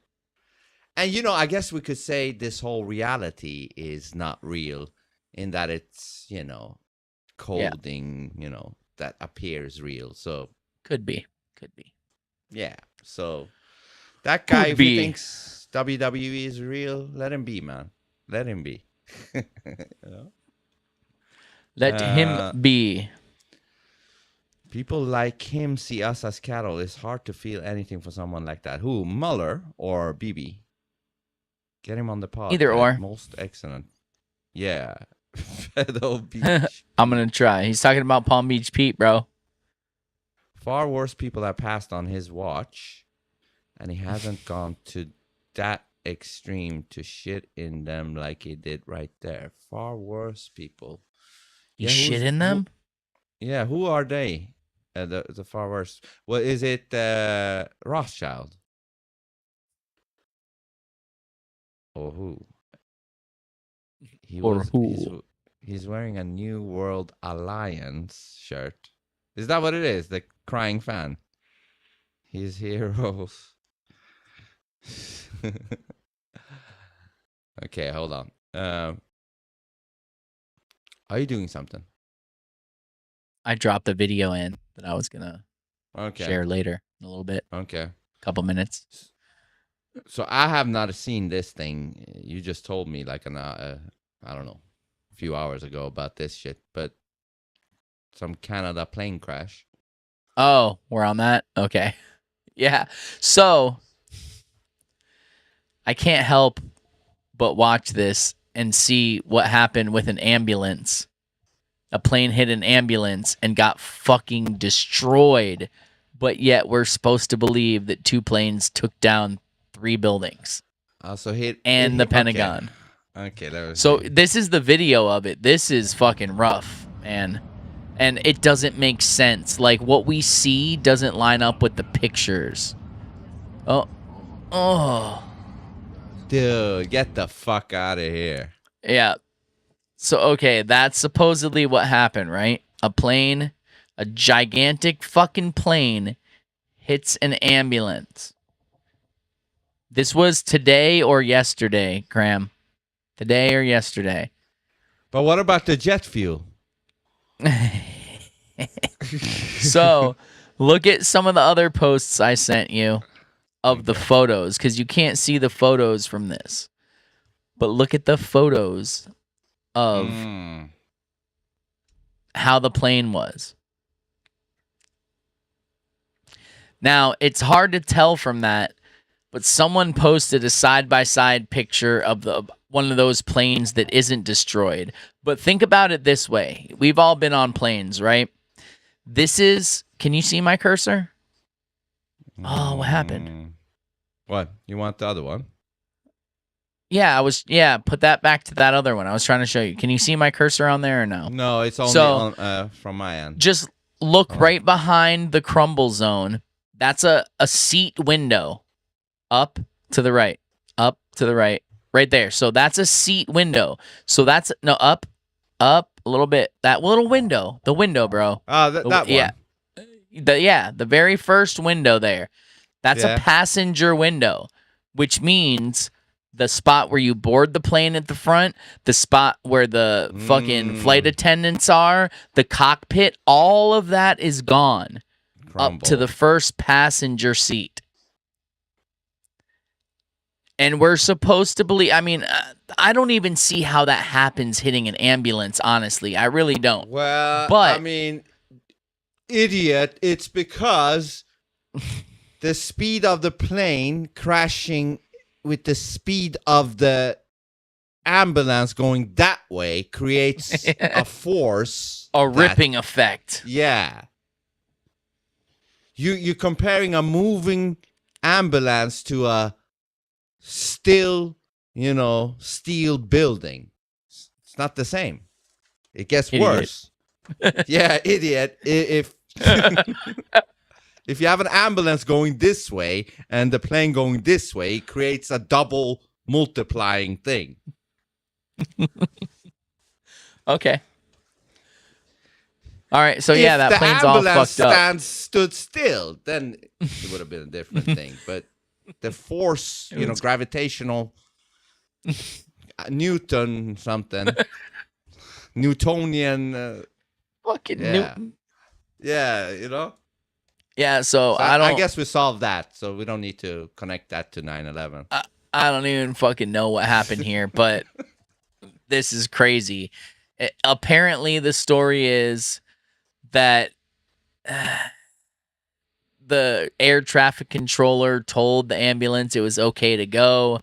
And, you know, I guess we could say this whole reality is not real in that it's, you know, coding, you know, that appears real. So... Could be. Yeah. So that guy, Could if he be. thinks WWE is real, let him be, man. Let him be. You know? Let him be. People like him see us as cattle. It's hard to feel anything for someone like that. Who, Mueller or BB? Get him on the pod. Either or. Most excellent. Yeah. Pedo Beach. I'm going to try. He's talking about Palm Beach Pete, bro. Far worse people have passed on his watch, and he hasn't gone to that extreme to shit in them like he did right there. Far worse people. He shit in them? Who are they? The far worse. Well, is it Rothschild? Or who? He's wearing a New World Alliance shirt. Is that what it is? The crying fan. His heroes. Okay, hold on. Are you doing something? I dropped a video in that I was going to share later in a little bit. Okay. Couple minutes. So I have not seen this thing. You just told me like I don't know, a few hours ago about this shit, but some Canada plane crash. Oh, we're on that? Okay. Yeah. So I can't help but watch this and see what happened with an ambulance. A plane hit an ambulance and got fucking destroyed. But yet we're supposed to believe that 2 planes took down 3 buildings. And the Pentagon. Okay, that was so this is the video of it. This is fucking rough, man. And it doesn't make sense. Like, what we see doesn't line up with the pictures. Oh. Dude, get the fuck out of here. Yeah. So, okay, that's supposedly what happened, right? A gigantic fucking plane hits an ambulance. This was today or yesterday, Graham. Today or yesterday. But what about the jet fuel? So, look at some of the other posts I sent you of the photos, because you can't see the photos from this. But look at the photos of how the plane was. Now, it's hard to tell from that, but someone posted a side-by-side picture of one of those planes that isn't destroyed. But think about it this way. We've all been on planes, right? Can you see my cursor? Oh, what happened? What? You want the other one? Yeah, put that back to that other one. I was trying to show you. Can you see my cursor on there or no? No, it's only from my end. Just look right behind the crumble zone. That's a seat window. Up to the right. Up to the right. Right there. So that's a seat window. So that's up a little bit. That little window. The window, bro. That one. Yeah. The very first window there. That's a passenger window, which means the spot where you board the plane at the front, the spot where the fucking flight attendants are, the cockpit, all of that is gone. Up to the first passenger seat. And we're supposed to believe. I mean, I don't even see how that happens hitting an ambulance, honestly. I really don't. Well, But I mean, idiot, it's because the speed of the plane crashing with the speed of the ambulance going that way creates a force. ripping effect. Yeah. You're comparing a moving ambulance to a still, steel building. It's not the same. It gets Idiot. worse. Yeah, idiot. If if you have an ambulance going this way and the plane going this way, it creates a double multiplying thing. Okay. All right. So yeah, that plane's all fucked up. If the ambulance stood still, then it would have been a different thing. But the force, gravitational, Newton something, Newtonian. Fucking yeah. Newton. Yeah, Yeah, so I guess we solved that, so we don't need to connect that to 9/11. I don't even fucking know what happened here, but this is crazy. Apparently, the story is that the air traffic controller told the ambulance it was okay to go,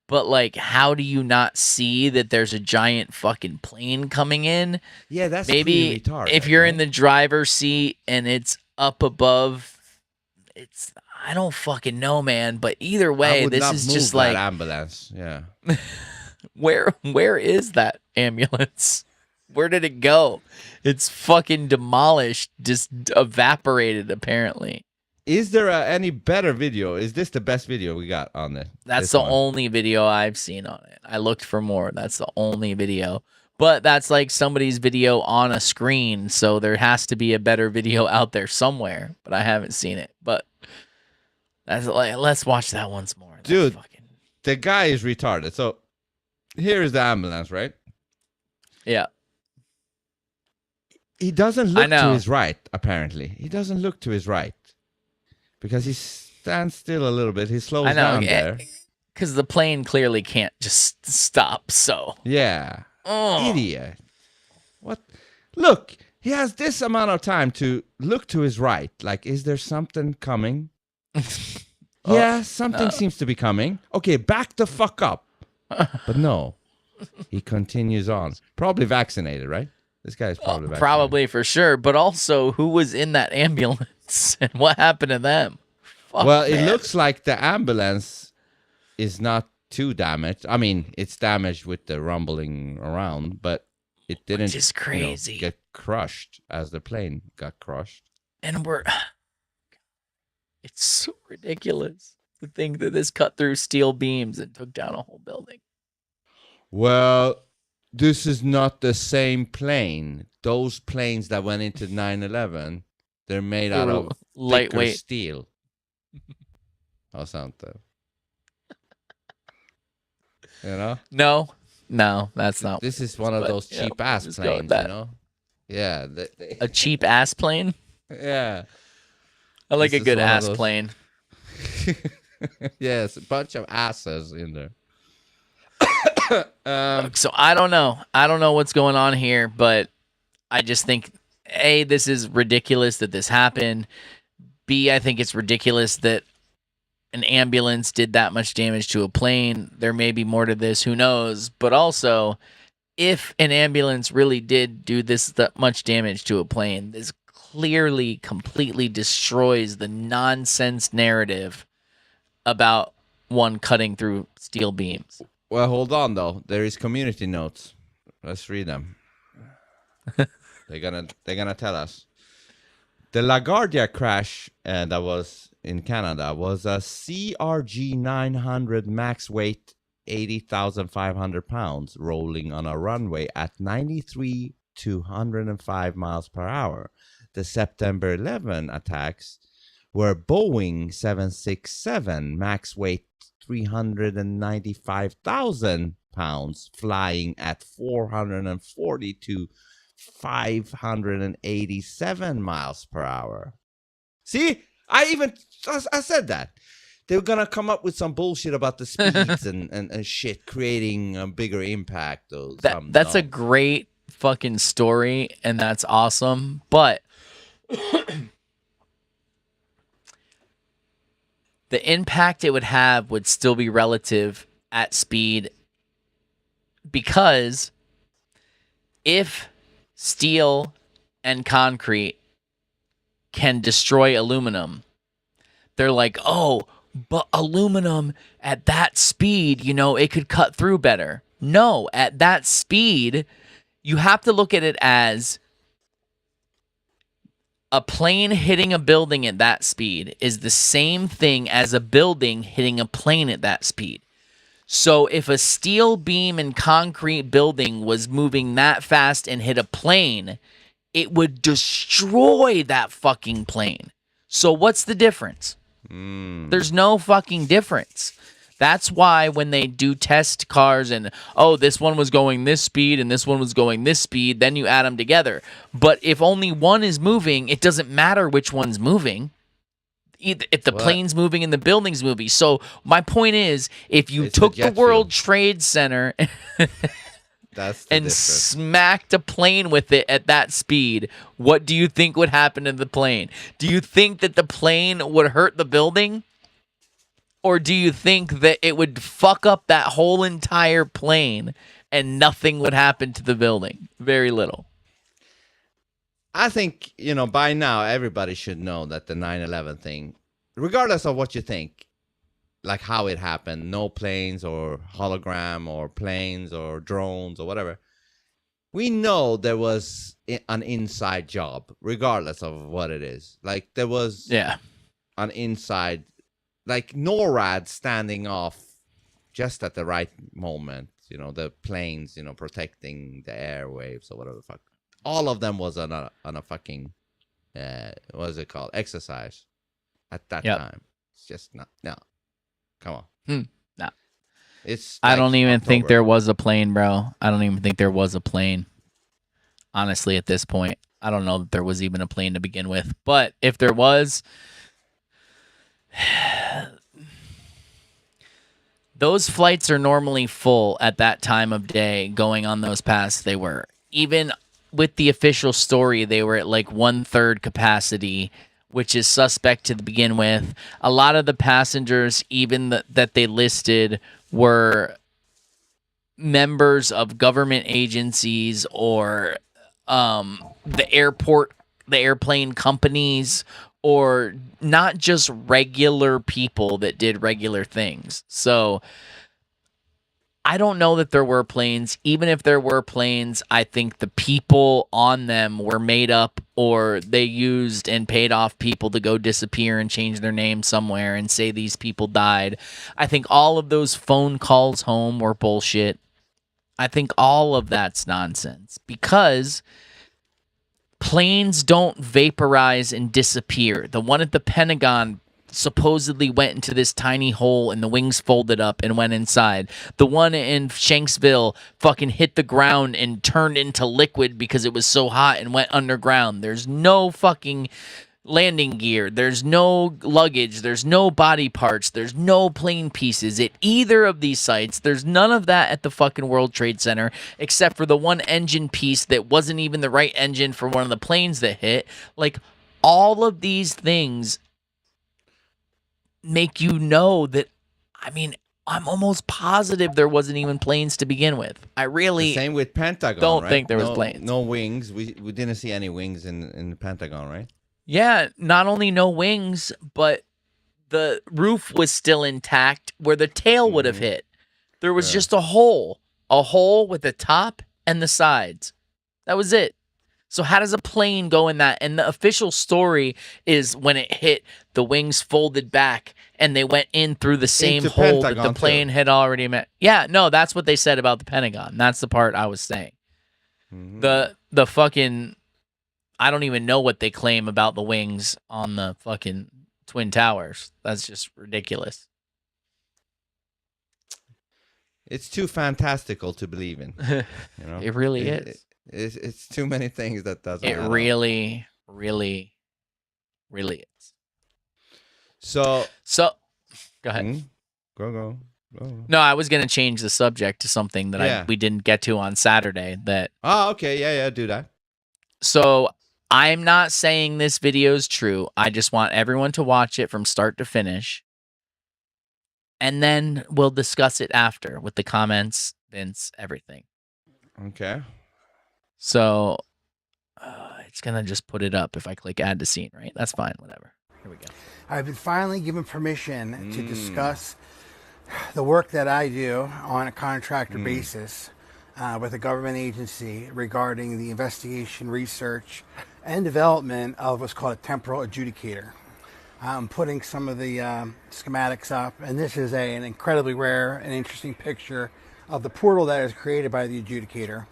but like, how do you not see that there's a giant fucking plane coming in? Yeah, that's maybe retarded, if you're in the driver's seat and it's up above, I don't fucking know, man. But either way, this is just like ambulance. Yeah. Where is that ambulance? Where did it go? It's fucking demolished, just evaporated, apparently. Is there any better video? Is this the best video we got on it? That's the only video I've seen on it. I looked for more. That's the only video. But that's like somebody's video on a screen, so there has to be a better video out there somewhere. But I haven't seen it. But that's like, let's watch that once more. That's dude. The guy is retarded. So here is the ambulance, right? Yeah. He doesn't look to his right, apparently. He doesn't look to his right. Because he stands still a little bit. He slows down there. Because the plane clearly can't just stop, so. Yeah. Oh. Idiot. What? Look, he has this amount of time to look to his right. Like, is there something coming? Yeah, something seems to be coming. Okay, back the fuck up. But no. He continues on. Probably vaccinated, right? This guy is probably vaccinated. Probably for sure. But also, who was in that ambulance and what happened to them? Fuck, well, man. It looks like the ambulance is not too damaged. I mean, it's damaged with the rumbling around, but it didn't Which is crazy. Get crushed as the plane got crushed. And it's so ridiculous to think that this cut through steel beams and took down a whole building. Well, this is not the same plane. Those planes that went into 9/11, they're made out of lightweight steel. Or something. No, that's not. This is one of those cheap ass planes, Yeah. A cheap ass plane? Yeah. I like a good ass plane. Yes, a bunch of asses in there. So I don't know. I don't know what's going on here, but I just think, A, this is ridiculous that this happened. B, I think it's ridiculous that an ambulance did that much damage to a plane. There may be more to this, who knows? But also, if an ambulance really did do that much damage to a plane, this clearly completely destroys the nonsense narrative about one cutting through steel beams. Well, hold on though. There is community notes. Let's read them. They're gonna tell us. The LaGuardia crash that was in Canada was a CRG 900 max weight, 80,500 pounds, rolling on a runway at 93 to 105 miles per hour. The September 11 attacks were Boeing 767 max weight 395,000 pounds, flying at 440 to 587 miles per hour. See, I said that. they're gonna come up with some bullshit about the speeds and shit, creating a bigger impact. Or That's a great fucking story, and that's awesome. But the impact it would have would still be relative at speed, because if steel and concrete can destroy aluminum, they're like, oh, but aluminum at that speed, it could cut through better. No, at that speed, you have to look at it as a plane hitting a building at that speed is the same thing as a building hitting a plane at that speed. So if a steel beam and concrete building was moving that fast and hit a plane, it would destroy that fucking plane. So what's the difference? There's no fucking difference. That's why when they do test cars and, oh, this one was going this speed and this one was going this speed, then you add them together. But if only one is moving, it doesn't matter which one's moving. If the plane's moving and the building's moving. So my point is, if you took the World Trade Center and smacked a plane with it at that speed, what do you think would happen to the plane? Do you think that the plane would hurt the building? Or do you think that it would fuck up that whole entire plane and nothing would happen to the building? Very little. I think, by now everybody should know that the 9/11 thing, regardless of what you think, like how it happened, no planes or hologram or planes or drones or whatever, we know there was an inside job, regardless of what it is. Like there was an inside, like NORAD standing off just at the right moment, the planes, protecting the airwaves or whatever the fuck. All of them was on a fucking, what is it called? Exercise at that time. It's just not, no. Come on. No. It's. I don't even think there was a plane, bro. I don't even think there was a plane. Honestly, at this point, I don't know that there was even a plane to begin with. But if there was, those flights are normally full at that time of day going on those paths they were. Even with the official story, they were at like 1/3 capacity, which is suspect to begin with. A lot of the passengers, even that they listed, were members of government agencies or the airplane companies, or not just regular people that did regular things. So I don't know that there were planes. Even if there were planes, I think the people on them were made up, or they used and paid off people to go disappear and change their name somewhere and say these people died. I think all of those phone calls home were bullshit. I think all of that's nonsense, because planes don't vaporize and disappear. The one at the Pentagon supposedly went into this tiny hole and the wings folded up and went inside. The one in Shanksville fucking hit the ground and turned into liquid because it was so hot and went underground. There's no fucking landing gear. There's no luggage. There's no body parts. There's no plane pieces at either of these sites. There's none of that at the fucking World Trade Center, except for the one engine piece that wasn't even the right engine for one of the planes that hit. Like, all of these things make you know that, I mean, I'm almost positive there wasn't even planes to begin with. I really the same with Pentagon. Don't right? think there was planes. No wings. We didn't see any wings in the Pentagon, right? Yeah, not only no wings, but the roof was still intact where the tail would have hit. There was just a hole with the top and the sides. That was it. So how does a plane go in that? And the official story is when it hit, the wings folded back and they went in through the same hole that the plane had already met. Yeah, no, that's what they said about the Pentagon. That's the part I was saying. The fucking, I don't even know what they claim about the wings on the fucking Twin Towers. That's just ridiculous. It's too fantastical to believe in. It really is. It's too many things that doesn't. It really, really, really is. So Go ahead. Go. No, I was going to change the subject to something that we didn't get to on Saturday. Oh, okay. Yeah, do that. So I'm not saying this video is true. I just want everyone to watch it from start to finish. And then we'll discuss it after with the comments, Vince, everything. Okay. So it's going to just put it up if I click add to scene, right? That's fine. Whatever. Here we go. I've been finally given permission to discuss the work that I do on a contractor basis with a government agency regarding the investigation, research, and development of what's called a temporal adjudicator. I'm putting some of the schematics up, and this is an incredibly rare and interesting picture of the portal that is created by the adjudicator.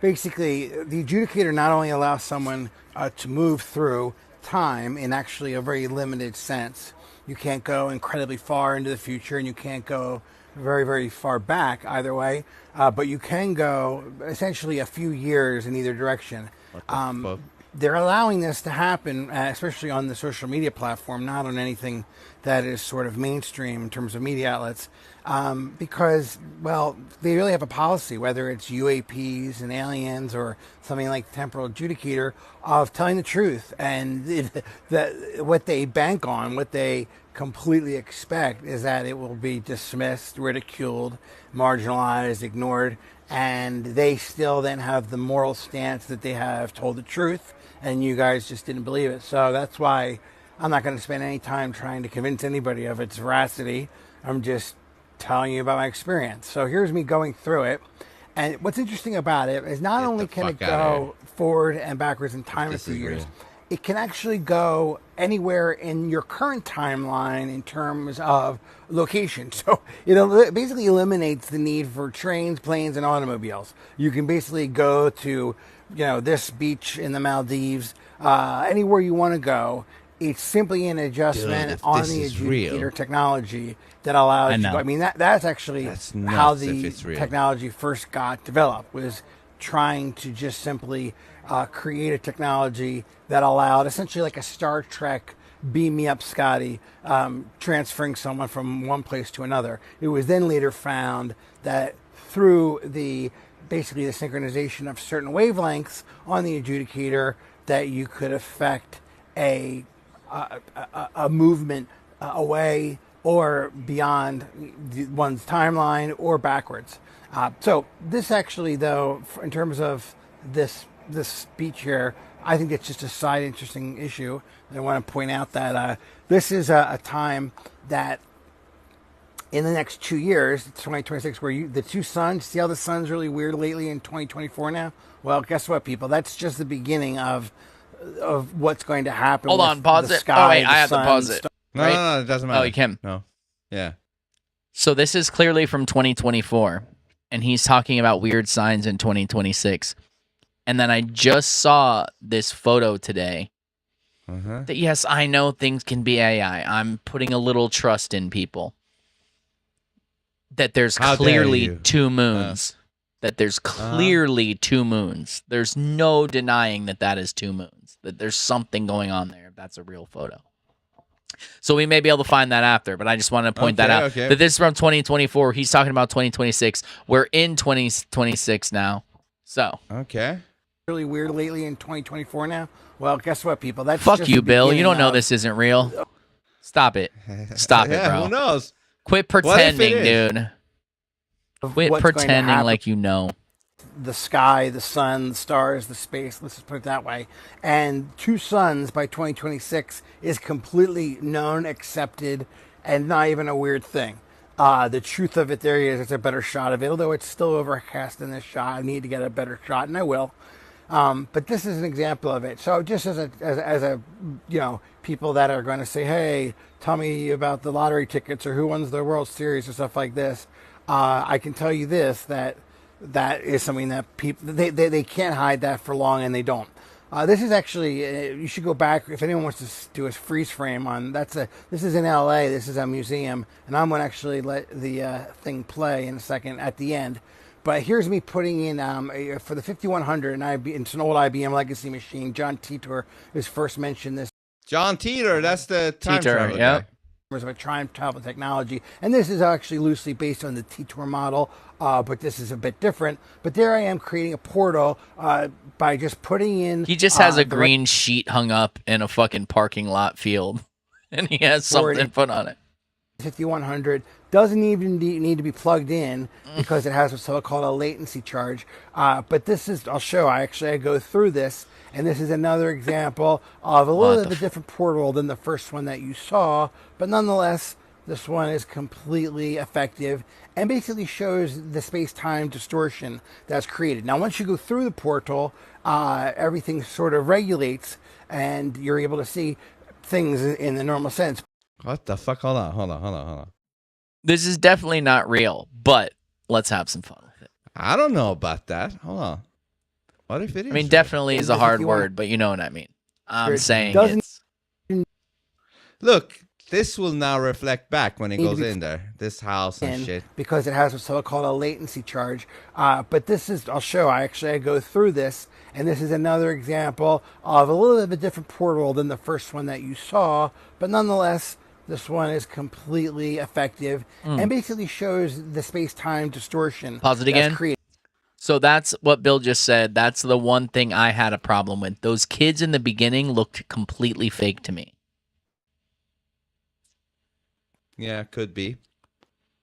Basically, the adjudicator not only allows someone to move through time in actually a very limited sense. You can't go incredibly far into the future, and you can't go very, very far back either way, but you can go essentially a few years in either direction. They're allowing this to happen, especially on the social media platform, not on anything that is sort of mainstream in terms of media outlets, because, well, they really have a policy, whether it's UAPs and aliens or something like temporal adjudicator, of telling the truth. And what they bank on, what they completely expect, is that it will be dismissed, ridiculed, marginalized, ignored, and they still then have the moral stance that they have told the truth, and you guys just didn't believe it. So that's why I'm not going to spend any time trying to convince anybody of its veracity. I'm just telling you about my experience. So here's me going through it. And what's interesting about it is not only can it go forward and backwards in time a few years, it can actually go anywhere in your current timeline in terms of location. So it basically eliminates the need for trains, planes, and automobiles. You can basically go to, this beach in the Maldives, anywhere you want to go. It's simply an adjustment on the adjudicator technology that allows you to go. I mean, that's actually how the technology first got developed, was trying to just simply create a technology that allowed essentially like a Star Trek beam me up Scotty, transferring someone from one place to another. It was then later found that through basically the synchronization of certain wavelengths on the adjudicator, that you could affect a movement away or beyond one's timeline or backwards. So this actually, though, in terms of this speech here, I think it's just a side interesting issue. I want to point out that this is a time that in the next 2 years, 2026, where the two suns, see how the sun's really weird lately in 2024 now? Well, guess what, people? That's just the beginning of what's going to happen. Hold on, pause it. Sky, wait, I have to pause it. Right? No, it doesn't matter. Oh, you can. No. Yeah. So this is clearly from 2024, and he's talking about weird signs in 2026. And then I just saw this photo today that, yes, I know things can be AI. I'm putting a little trust in people. That there's clearly two moons. That there's clearly two moons. There's no denying that is two moons. That there's something going on there. If that's a real photo. So we may be able to find that after, but I just wanted to point that out. That this is from 2024. He's talking about 2026. We're in 2026 now. So. Okay. Really weird lately in 2024 now. Well, guess what, people? That's fuck just you, Bill. You don't know this isn't real. Stop it. Stop it, bro. Who knows? Quit pretending, dude. Quit pretending like you know. The sky, the sun, the stars, the space, let's just put it that way. And two suns by 2026 is completely known, accepted, and not even a weird thing. The truth of it, there is, it's a better shot of it, although it's still overcast in this shot. I need to get a better shot, and I will. But this is an example of it. So just as a people that are going to say, hey, tell me about the lottery tickets or who wins the World Series or stuff like this, I can tell you this, that is something that people, they can't hide that for long, and they don't. This is actually, you should go back, if anyone wants to do a freeze frame on, this is in LA, this is a museum, and I'm going to actually let the thing play in a second at the end. But here's me putting in, for the 5100, and it's an old IBM legacy machine. John Titor has first mentioned this. John Titor, that's the time Titor, travel yep. guy. of a time travel technology, and this is actually loosely based on the T-Tour model, but this is a bit different. But there I am creating a portal by just putting in. He just has a green sheet hung up in a fucking parking lot field, and he has something put on it. 5100 doesn't even need to be plugged in because it has what's called a latency charge. But this is, I'll show. I go through this, and this is another example of a little bit of a different portal than the first one that you saw. But nonetheless, this one is completely effective and basically shows the space-time distortion that's created. Now, once you go through the portal, everything sort of regulates, and you're able to see things in the normal sense. What the fuck? Hold on. This is definitely not real, but let's have some fun with it. I don't know about that. Hold on. What if it is? I mean, definitely is a hard word, but you know what I mean. I'm saying it's... Look, this will now reflect back when it goes in there. This house and shit. Because it has what's called a latency charge. But this is, I'll show. I go through this, and this is another example of a little bit of a different portal than the first one that you saw. But nonetheless, this one is completely effective and basically shows the space-time distortion. Pause it again. So that's what Bill just said. That's the one thing I had a problem with. Those kids in the beginning looked completely fake to me. Yeah, could be.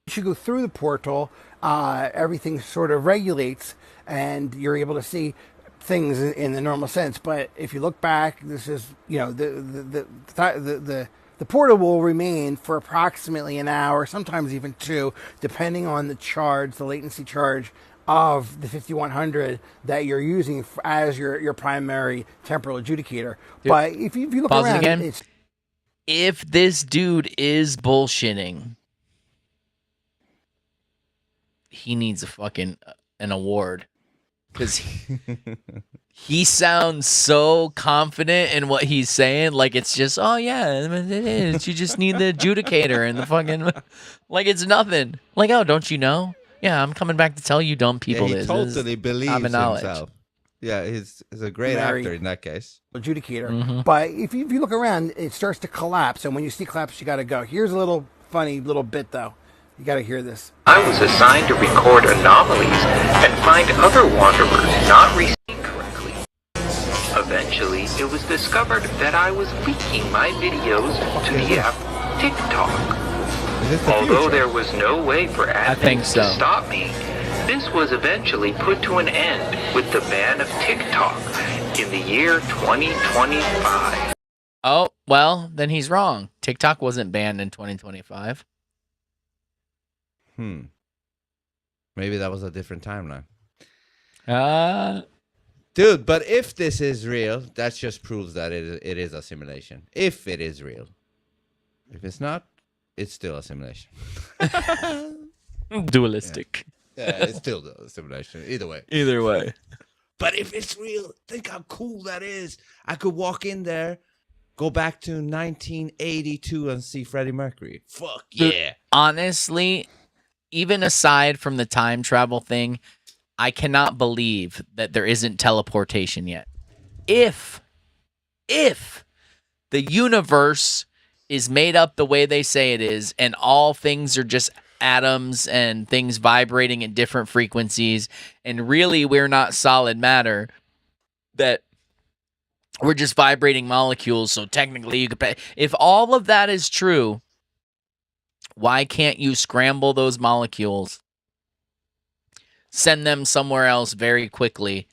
Once you go through the portal, everything sort of regulates, and you're able to see things in the normal sense. But if you look back, this is, you know, the portal will remain for approximately an hour, sometimes even 2, depending on the charge, the latency charge of the 5100 that you're using as your primary temporal adjudicator. Dude, but if you look around, again. If this dude is bullshitting, he needs a fucking an award, because he sounds so confident in what he's saying, like it's just, oh yeah, it is. You just need the adjudicator and the fucking, like it's nothing. Like, oh, don't you know? Yeah, I'm coming back to tell you dumb people this. He totally believes knowledge. Himself. Yeah, he's a great actor in that case. Adjudicator. But if you look around, it starts to collapse, and when you see collapse, you got to go. Here's a little funny little bit, though. You got to hear this. I was assigned to record anomalies and find other wanderers not receiving correctly. Eventually, it was discovered that I was leaking my videos to the app TikTok. Although there was no way for admins to stop me, this was eventually put to an end with the ban of TikTok in the year 2025. Oh, well, then he's wrong. TikTok wasn't banned in 2025. Maybe that was a different timeline. Dude, but if this is real, that just proves that it is a simulation. If it is real. If it's not, it's still a simulation. Dualistic. Yeah, it's still a simulation. Either way. Either way. But if it's real, think how cool that is. I could walk in there, go back to 1982 and see Freddie Mercury. Fuck yeah. Dude, honestly, even aside from the time travel thing, I cannot believe that there isn't teleportation yet. If the universe is made up the way they say it is, and all things are just atoms and things vibrating at different frequencies, and really we're not solid matter, that we're just vibrating molecules, so technically you could... If all of that is true, why can't you scramble those molecules, send them somewhere else very quickly,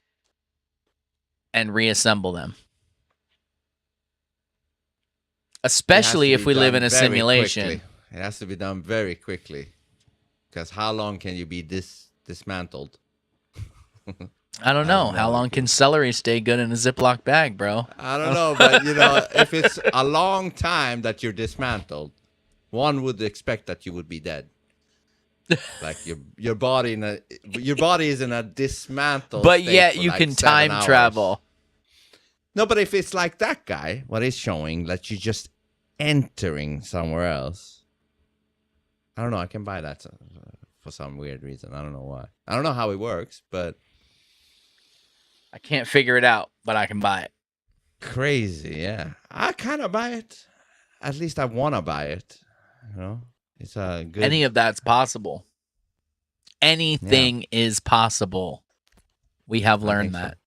and reassemble them? Especially if we live in a simulation. Quickly. It has to be done very quickly. Because how long can you be dismantled? I don't know. How long can celery stay good in a Ziploc bag, bro? I don't know, but you know, if it's a long time that you're dismantled, one would expect that you would be dead. Like your body is in a dismantled but state yet for you like can 7 time hours. travel. No, but if it's like that guy, what is showing that you're just entering somewhere else. I don't know. I can buy that for some weird reason. I don't know why. I don't know how it works, but I can't figure it out, but I can buy it. Crazy, yeah. I kind of buy it. At least I want to buy it. You know, it's a good. Any of that's possible. Anything is possible. We have learned that.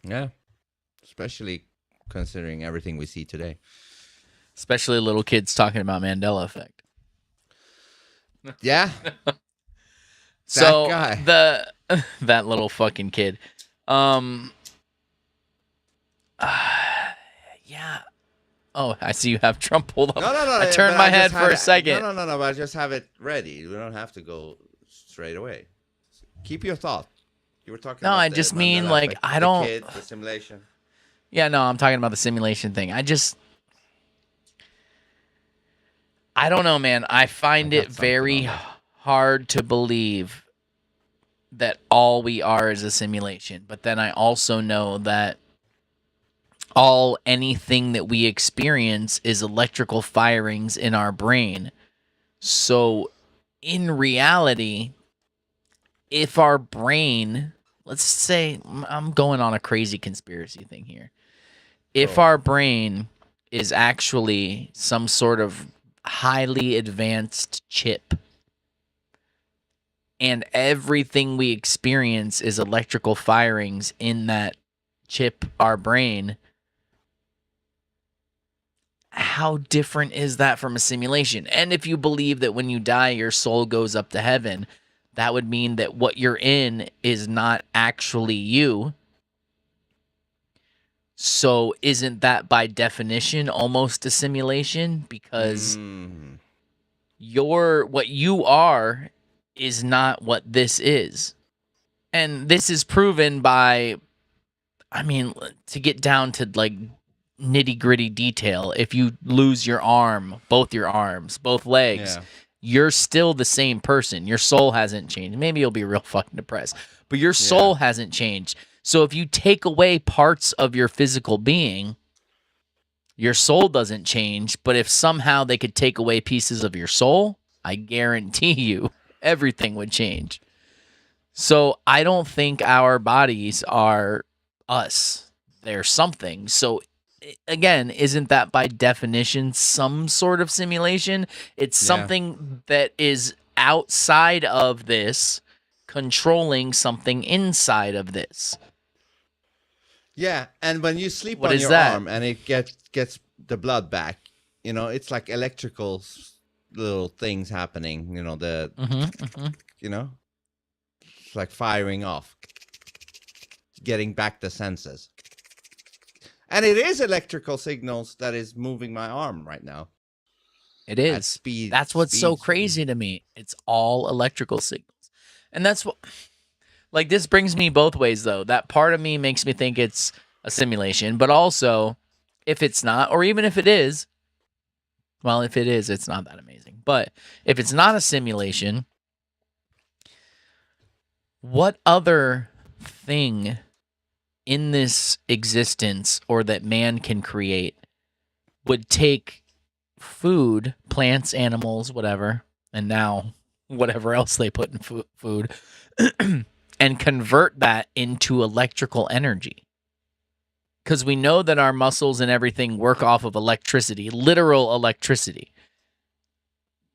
So. Yeah, especially considering everything we see today. Especially little kids talking about Mandela effect. Yeah. So guy. that little fucking kid. Yeah. Oh, I see you have Trump pulled up. No. I turned my head for a second. No. But I just have it ready. We don't have to go straight away. Keep your thought. You were talking. No, about I just mean Mandela like effect, I the don't. Kid, the simulation. Yeah, no, I'm talking about the simulation thing. I don't know, man. I find it very hard to believe that all we are is a simulation. But then I also know that anything that we experience is electrical firings in our brain. So in reality, if our brain, let's say, I'm going on a crazy conspiracy thing here. If our brain is actually some sort of highly advanced chip and everything we experience is electrical firings in that chip, our brain, how different is that from a simulation? And if you believe that when you die, your soul goes up to heaven, that would mean that what you're in is not actually you. So isn't that by definition almost a simulation? Because what you are is not what this is. And this is proven by, I mean, to get down to like nitty gritty detail, if you lose your arm, both your arms, both legs, you're still the same person. Your soul hasn't changed. Maybe you'll be real fucking depressed, but your soul hasn't changed. So if you take away parts of your physical being, your soul doesn't change. But if somehow they could take away pieces of your soul, I guarantee you everything would change. So I don't think our bodies are us. They're something. So again, isn't that by definition some sort of simulation? It's something that is outside of this, controlling something inside of this. Yeah, and when you sleep What on is your that? arm and it gets the blood back, you know, it's like electrical little things happening. You know, you know, it's like firing off, getting back the senses. And it is electrical signals that is moving my arm right now. It is. At speed. That's what's so crazy to me. It's all electrical signals. And that's what, like, this brings me both ways, though. That part of me makes me think it's a simulation, but also, if it's not, or even if it is, well, if it is, it's not that amazing. But if it's not a simulation, what other thing in this existence or that man can create would take food, plants, animals, whatever, and now whatever else they put in food, and convert that into electrical energy? Because we know that our muscles and everything work off of electricity, literal electricity.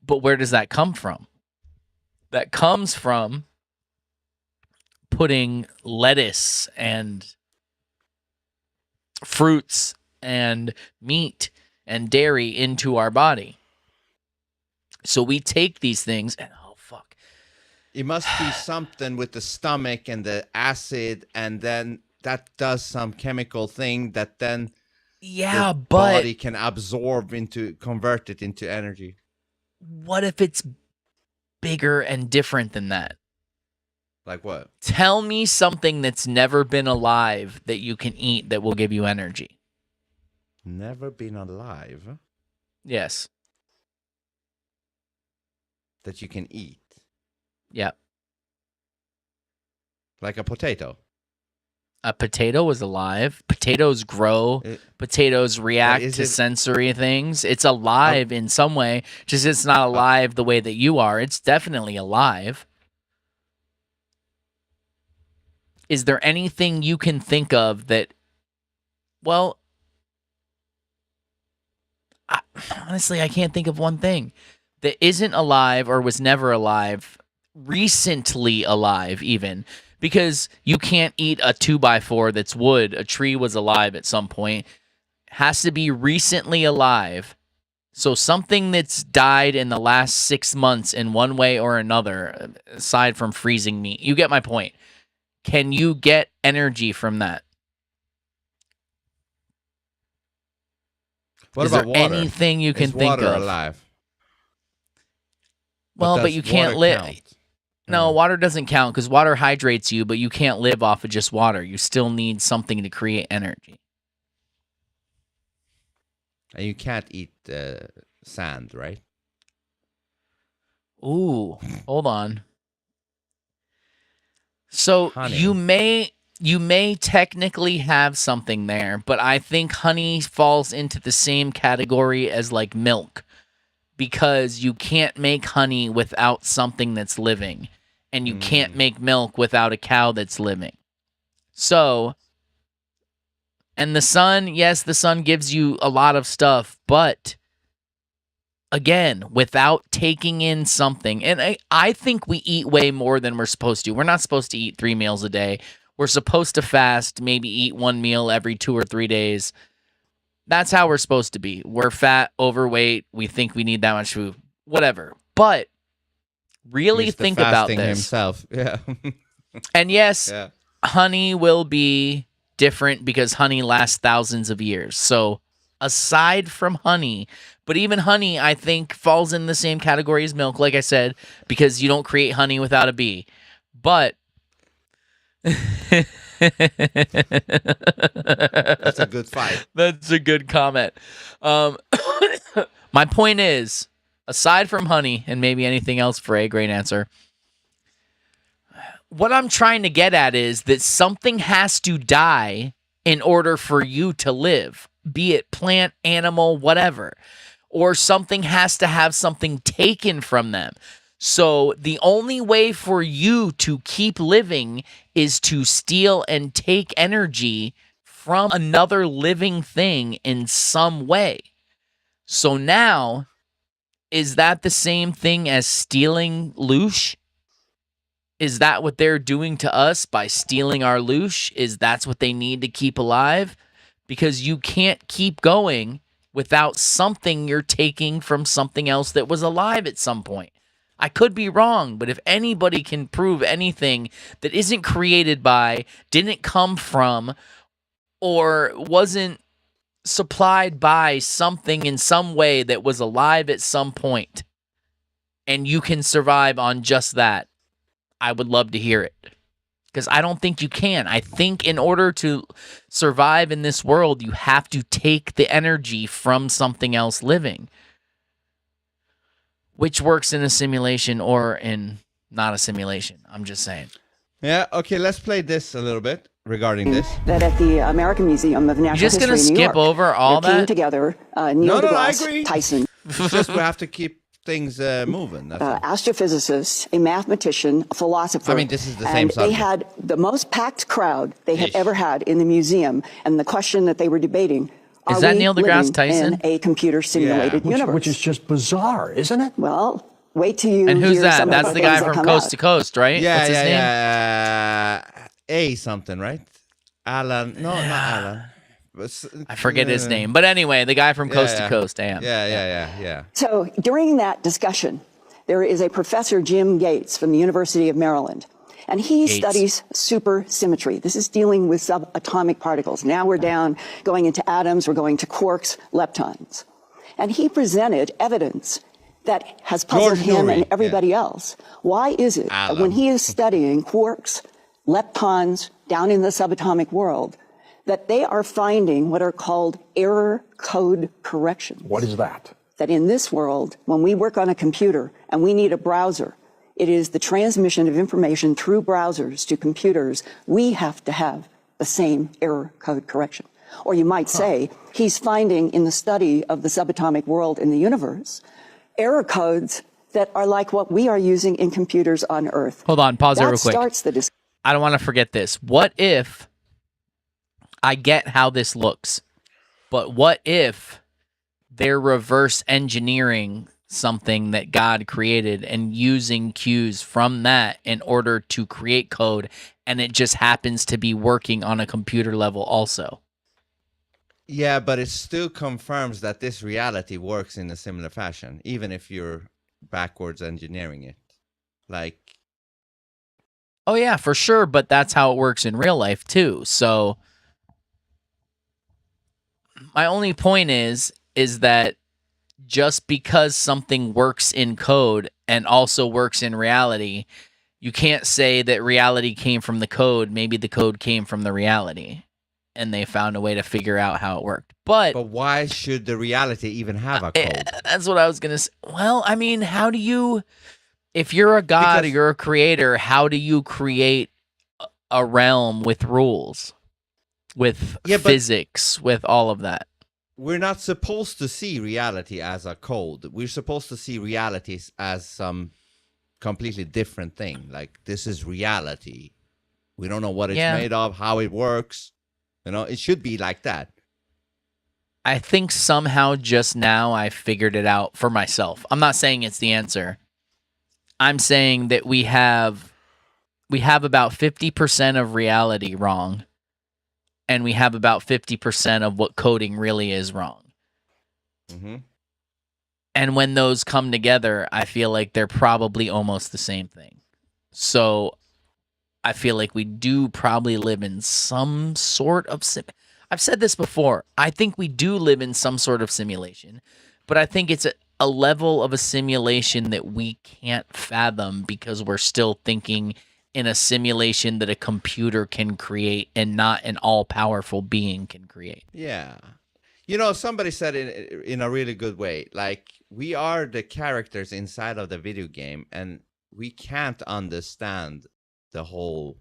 But where does that come from? That comes from putting lettuce and fruits and meat and dairy into our body. So we take these things and it must be something with the stomach and the acid, and then that does some chemical thing that then the body can absorb convert it into energy. What if it's bigger and different than that? Like what? Tell me something that's never been alive that you can eat that will give you energy. Never been alive? Yes. That you can eat? Yep. Like a potato? A potato is alive. Potatoes grow. Potatoes react to sensory things. It's alive in some way. Just it's not alive the way that you are. It's definitely alive. Is there anything you can think of that, well, honestly, I can't think of one thing that isn't alive or was never alive, recently alive even, because you can't eat a 2x4 that's wood. A tree was alive at some point. Has to be recently alive. So something that's died in the last 6 months in one way or another, aside from freezing meat. You get my point. Can you get energy from that? What Is about there water? anything you can Is think water of? alive? Well, but does you can't water live. count? No, water doesn't count because water hydrates you, but you can't live off of just water. You still need something to create energy. And you can't eat sand, right? Ooh, hold on. So Honey. you may technically have something there, but I think honey falls into the same category as like milk, because you can't make honey without something that's living, and you can't make milk without a cow that's living. So, and the sun, yes, the sun gives you a lot of stuff, but again, without taking in something, and I think we eat way more than we're supposed to. We're not supposed to eat 3 meals a day. We're supposed to fast, maybe eat 1 meal every 2 or 3 days. That's how we're supposed to be. We're fat, overweight. We think we need that much food, whatever. But really Mr. think about Fasting this. himself. Yeah. And yes, Yeah. honey will be different because honey lasts thousands of years. So aside from honey, but even honey, I think, falls in the same category as milk, like I said, because you don't create honey without a bee. But That's a good fight. That's a good comment. My point is, aside from honey and maybe anything else, Frey, great answer. What I'm trying to get at is that something has to die in order for you to live, be it plant, animal, whatever. Or something has to have something taken from them. So the only way for you to keep living is to steal and take energy from another living thing in some way. So now, is that the same thing as stealing loosh? Is that what they're doing to us by stealing our loosh? Is that's what they need to keep alive? Because you can't keep going without something you're taking from something else that was alive at some point. I could be wrong, but if anybody can prove anything that isn't created by, didn't come from, or wasn't supplied by something in some way that was alive at some point, and you can survive on just that, I would love to hear it. Because I don't think you can. I think in order to survive in this world, you have to take the energy from something else living, which works in a simulation or in not a simulation. I'm just saying. Yeah, okay, let's play this a little bit regarding this. That at the American Museum of Natural You're just History going to in New skip York, over all they're keying that? together Neil No, I deGrasse agree. Tyson. It's just we have to keep things moving. That's all. Astrophysicist, a mathematician, a philosopher. I mean, this is the same and they subject. had the most packed crowd they had Ish. ever had in the museum. And the question that they were debating, Is are that we Neil deGrasse living Tyson? in a computer-simulated universe? Which is just bizarre, isn't it? Well, wait till you And who's hear that? some of That's the the things guy that from come Coast out. to Coast, right? Yeah, What's his name? A something, right? Alan. No, not Alan. I forget his name. But anyway, the guy from Coast to Coast, damn. Yeah. So during that discussion, there is a professor, Jim Gates, from the University of Maryland, and he studies supersymmetry. This is dealing with subatomic particles. Now we're going into atoms, we're going to quarks, leptons. And he presented evidence that has puzzled him and everybody else. Why is it that when he is studying quarks, leptons down in the subatomic world, that they are finding what are called error code corrections? What is that? That in this world, when we work on a computer and we need a browser, it is the transmission of information through browsers to computers. We have to have the same error code correction. Or you might say, he's finding in the study of the subatomic world in the universe, error codes that are like what we are using in computers on Earth. Hold on, pause it That real quick. starts the discussion. I don't want to forget this. What if I get how this looks, but what if they're reverse engineering something that God created and using cues from that in order to create code, and it just happens to be working on a computer level also. Yeah, but it still confirms that this reality works in a similar fashion, even if you're backwards engineering it. Like, oh yeah, for sure, but that's how it works in real life too. So my only point is that just because something works in code and also works in reality, you can't say that reality came from the code. Maybe the code came from the reality, and they found a way to figure out how it worked. But why should the reality even have a code? That's what I was going to say. Well, I mean, how do you, if you're a god or you're a creator, how do you create a realm with rules, with physics, with all of that? We're not supposed to see reality as a code. We're supposed to see realities as some completely different thing. Like, this is reality. We don't know what it's made of, how it works. You know, it should be like that. I think somehow just now I figured it out for myself. I'm not saying it's the answer. I'm saying that we have about 50% of reality wrong, and we have about 50% of what coding really is wrong. Mm-hmm. And when those come together, I feel like they're probably almost the same thing. So I feel like we do probably live in some sort of I've said this before. I think we do live in some sort of simulation, but I think it's a level of a simulation that we can't fathom because we're still thinking in a simulation that a computer can create and not an all-powerful being can create. Yeah. You know, somebody said it in a really good way. Like, we are the characters inside of the video game, and we can't understand the whole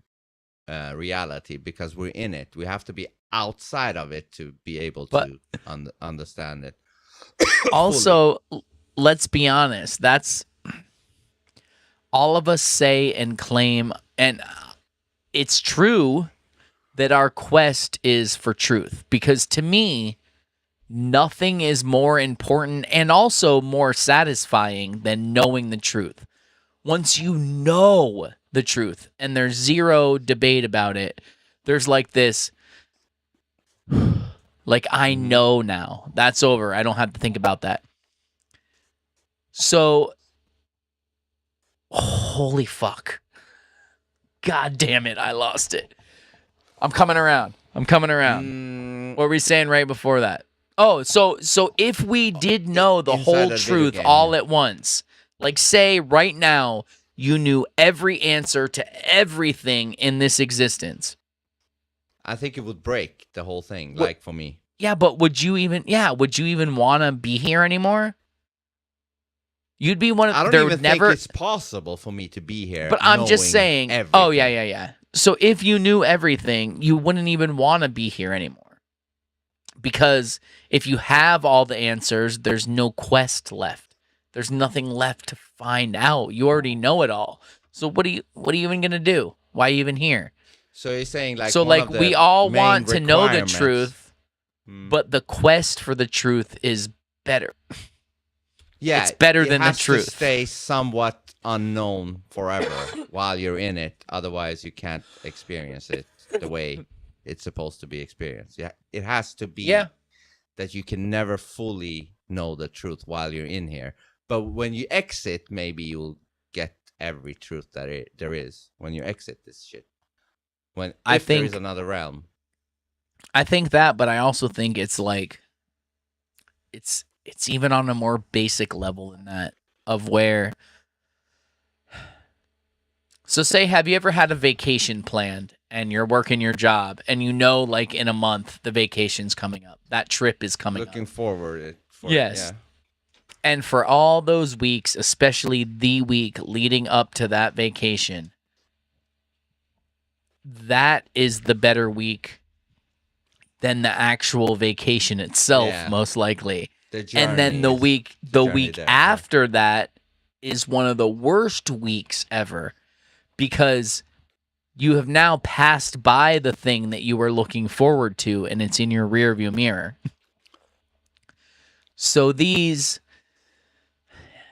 reality because we're in it. We have to be outside of it to be able to understand it. Also, let's be honest. That's all of us say and claim, and it's true that our quest is for truth, because to me, nothing is more important and also more satisfying than knowing the truth. Once you know the truth and there's zero debate about it, there's like this, like, I know now. That's over. I don't have to think about that. So, holy fuck. God damn it, I lost it. I'm coming around. What were we saying right before that? Oh, so if we did know the whole truth all at once, like, say right now you knew every answer to everything in this existence, I think it would break the whole thing, like, for me. Yeah, but would you even want to be here anymore? You'd be one of. I don't even think it's possible for me to be here. But I'm just saying. Everything. Oh yeah. So if you knew everything, you wouldn't even want to be here anymore. Because if you have all the answers, there's no quest left. There's nothing left to find out. You already know it all. So what are you even gonna do? Why are you even here? So you're saying, like, so like we all want to know the truth, but the quest for the truth is better. Yeah, it's better than the truth. It has to stay somewhat unknown forever while you're in it. Otherwise, you can't experience it the way it's supposed to be experienced. Yeah, it has to be that you can never fully know the truth while you're in here. But when you exit, maybe you'll get every truth that there is when you exit this shit. If there is another realm. I think that, but I also think it's like it's even on a more basic level than that, of where. So say, have you ever had a vacation planned and you're working your job and you know, like, in a month the vacation's coming up, that trip is coming up. Looking forward. Yes. Yeah. And for all those weeks, especially the week leading up to that vacation, that is the better week than the actual vacation itself, most likely. And then the week after that is one of the worst weeks ever, because you have now passed by the thing that you were looking forward to and it's in your rearview mirror. So these,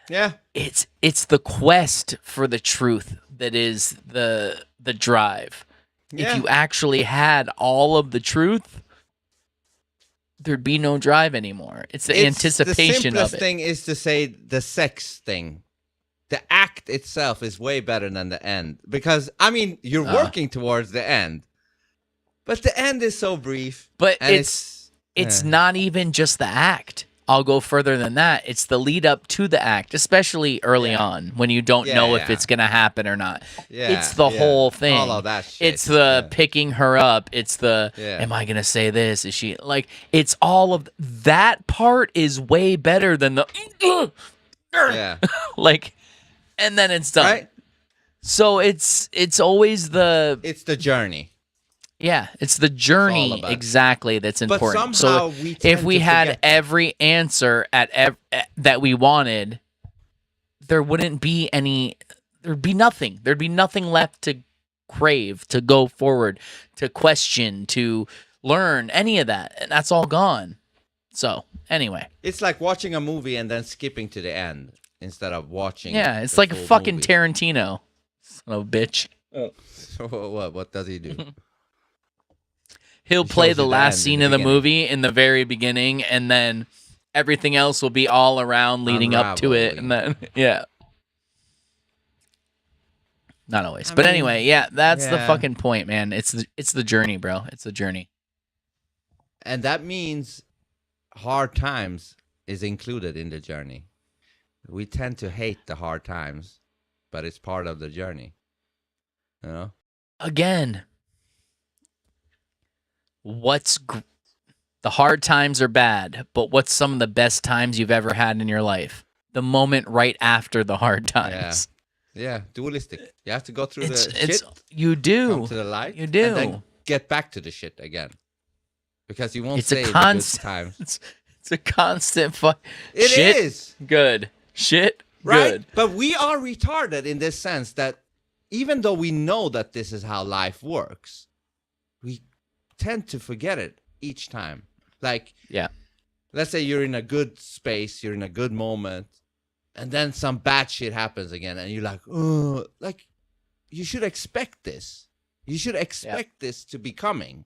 it's the quest for the truth that is the drive. If you actually had all of the truth, there'd be no drive anymore. It's the anticipation the of simplest it. thing is to say the sex thing. The act itself is way better than the end, because I mean you're working towards the end, but the end is so brief. But and it's not even just the act. I'll go further than that. It's the lead up to the act, especially early on when you don't know if it's going to happen or not. It's the whole thing. All of that shit. It's the picking her up. It's the, am I going to say this? Is she like, it's all of that part is way better than the, like, and then it's done. Right? So it's always it's the journey. Yeah, it's the journey exactly that's important. So if we had every answer that we wanted, there wouldn't be any. There'd be nothing. There'd be nothing left to crave, to go forward, to question, to learn, any of that, and that's all gone. So anyway, it's like watching a movie and then skipping to the end instead of watching. Yeah, it's like a fucking movie. Tarantino, son of a bitch. So what does he do? He'll play the last scene of the movie in the very beginning, and then everything else will be all around leading up to it, and then not always, but anyway, that's the fucking point, man. It's the journey, bro. It's the journey, and that means hard times is included in the journey. We tend to hate the hard times, but it's part of the journey. You know, again. The hard times are bad, but what's some of the best times you've ever had in your life? The moment right after the hard times. Yeah, dualistic. You have to go through the shit. You do. Come to the light. You do. And then get back to the shit again. Because you won't say a constant times. It's a constant It shit, is. Good. Shit, right? Good. But we are retarded in this sense that even though we know that this is how life works, we tend to forget it each time. Like, let's say you're in a good space, you're in a good moment, and then some bad shit happens again, and you're like, oh, like, you should expect this. You should expect this to be coming.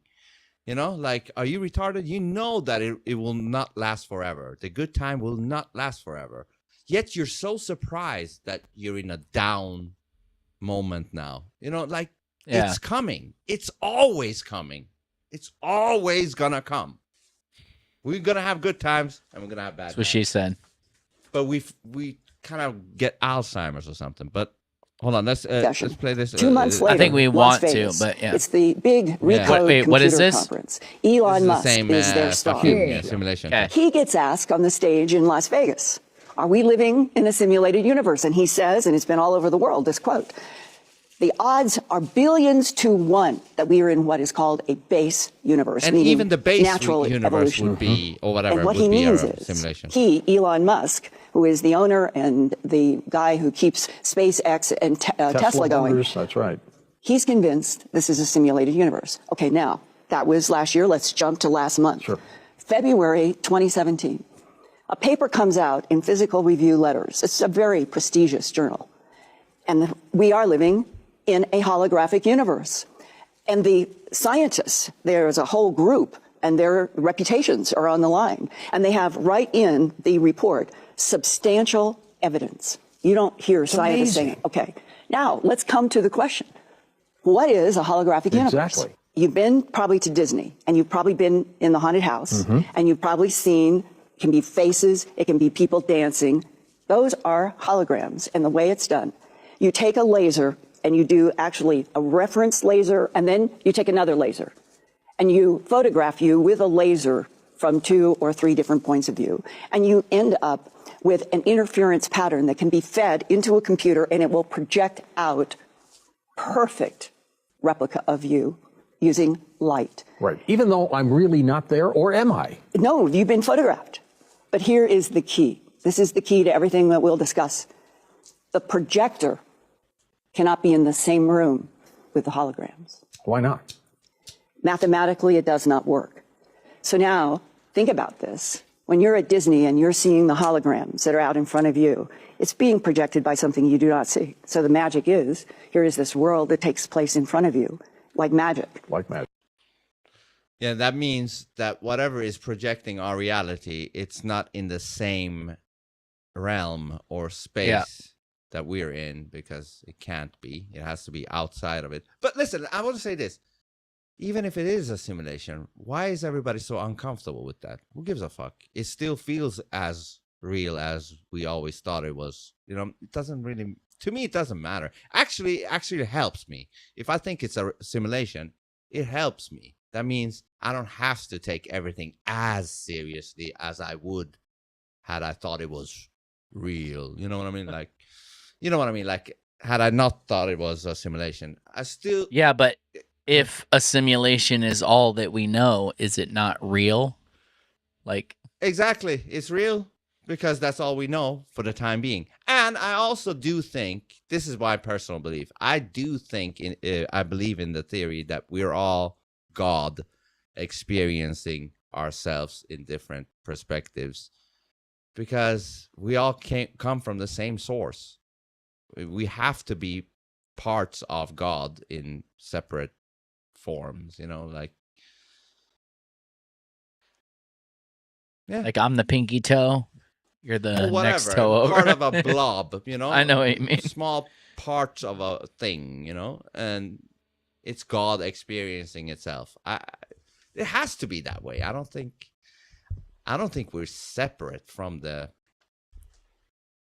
You know, like, are you retarded? You know that it will not last forever. The good time will not last forever. Yet you're so surprised that you're in a down moment now. You know, like, it's coming. It's always coming. It's always gonna come. We're gonna have good times and we're gonna have bad times. That's what she said. But we kind of get Alzheimer's or something. But hold on, let's play this. 2 months later, I think we Las want Vegas. to, but it's the big Recode what is computer this? conference. Elon Musk same, is their star. Simulation. Okay. He gets asked on the stage in Las Vegas, "Are we living in a simulated universe?" And he says, and it's been all over the world, this quote: "The odds are billions to 1 that we are in what is called a base universe." And even the base natural universe evolution. would be, or whatever, and what would he be means a is, simulation. he, Elon Musk, who is the owner and the guy who keeps SpaceX and Tesla going. That's right. He's convinced this is a simulated universe. Okay, now, that was last year. Let's jump to last month. Sure. February 2017. A paper comes out in Physical Review Letters. It's a very prestigious journal. And we are living in a holographic universe. And the scientists, there's a whole group, and their reputations are on the line. And they have right in the report substantial evidence. You don't hear scientists saying, okay, now let's come to the question. What is a holographic universe? Exactly. You've been probably to Disney, and you've probably been in the haunted house, and you've probably seen, it can be faces, it can be people dancing. Those are holograms, and the way it's done. You take a laser, and you do actually a reference laser, and then you take another laser, and you photograph you with a laser from 2 or 3 different points of view, and you end up with an interference pattern that can be fed into a computer, and it will project out perfect replica of you using light. Right. Even though I'm really not there, or am I? No, you've been photographed. But here is the key. This is the key to everything that we'll discuss. The projector cannot be in the same room with the holograms. Why not? Mathematically, it does not work. So now, think about this. When you're at Disney and you're seeing the holograms that are out in front of you, it's being projected by something you do not see. So the magic is, here is this world that takes place in front of you, like magic. Like magic. Yeah, that means that whatever is projecting our reality, it's not in the same realm or space that we're in, because it can't be. It has to be outside of it. But listen, I want to say this. Even if it is a simulation, why is everybody so uncomfortable with that? Who gives a fuck? It still feels as real as we always thought it was. You know, it doesn't really, to me, it doesn't matter. Actually, it helps me. If I think it's a simulation, it helps me. That means I don't have to take everything as seriously as I would had I thought it was real. You know what I mean? Like, you know what I mean? Like, had I not thought it was a simulation, I still... Yeah, but if a simulation is all that we know, is it not real? Like... Exactly. It's real because that's all we know for the time being. And I also do think, this is my personal belief, I do think, I believe in the theory that we're all God experiencing ourselves in different perspectives, because we all come from the same source. We have to be parts of God in separate forms, you know, like, yeah, like I'm the pinky toe, you're the next toe over. Part of a blob, you know. I know what you mean. Small parts of a thing, you know, and it's God experiencing itself. It has to be that way. I don't think we're separate from the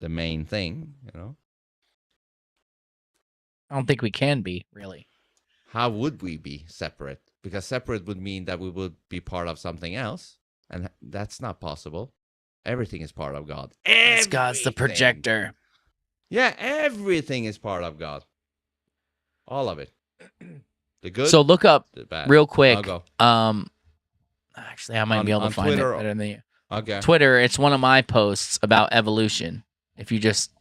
main thing, you know. I don't think we can be, really. How would we be separate? Because separate would mean that we would be part of something else, and that's not possible. Everything is part of God. It's God's the projector. Yeah, everything is part of God. All of it. The good. So look up the bad. real quick. I'll go. Actually, I might be able to find Twitter, it better than you. Okay. Twitter, it's one of my posts about evolution. If you just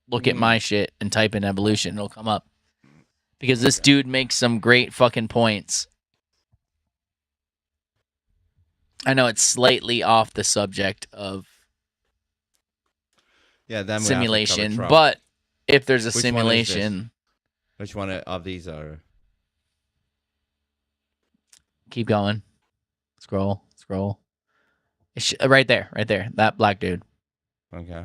look at my shit and type in evolution, it'll come up. Because this dude makes some great fucking points. I know it's slightly off the subject of simulation, but if there's a simulation... Which one of these are... Keep going. Scroll. Right there. That black dude. Okay.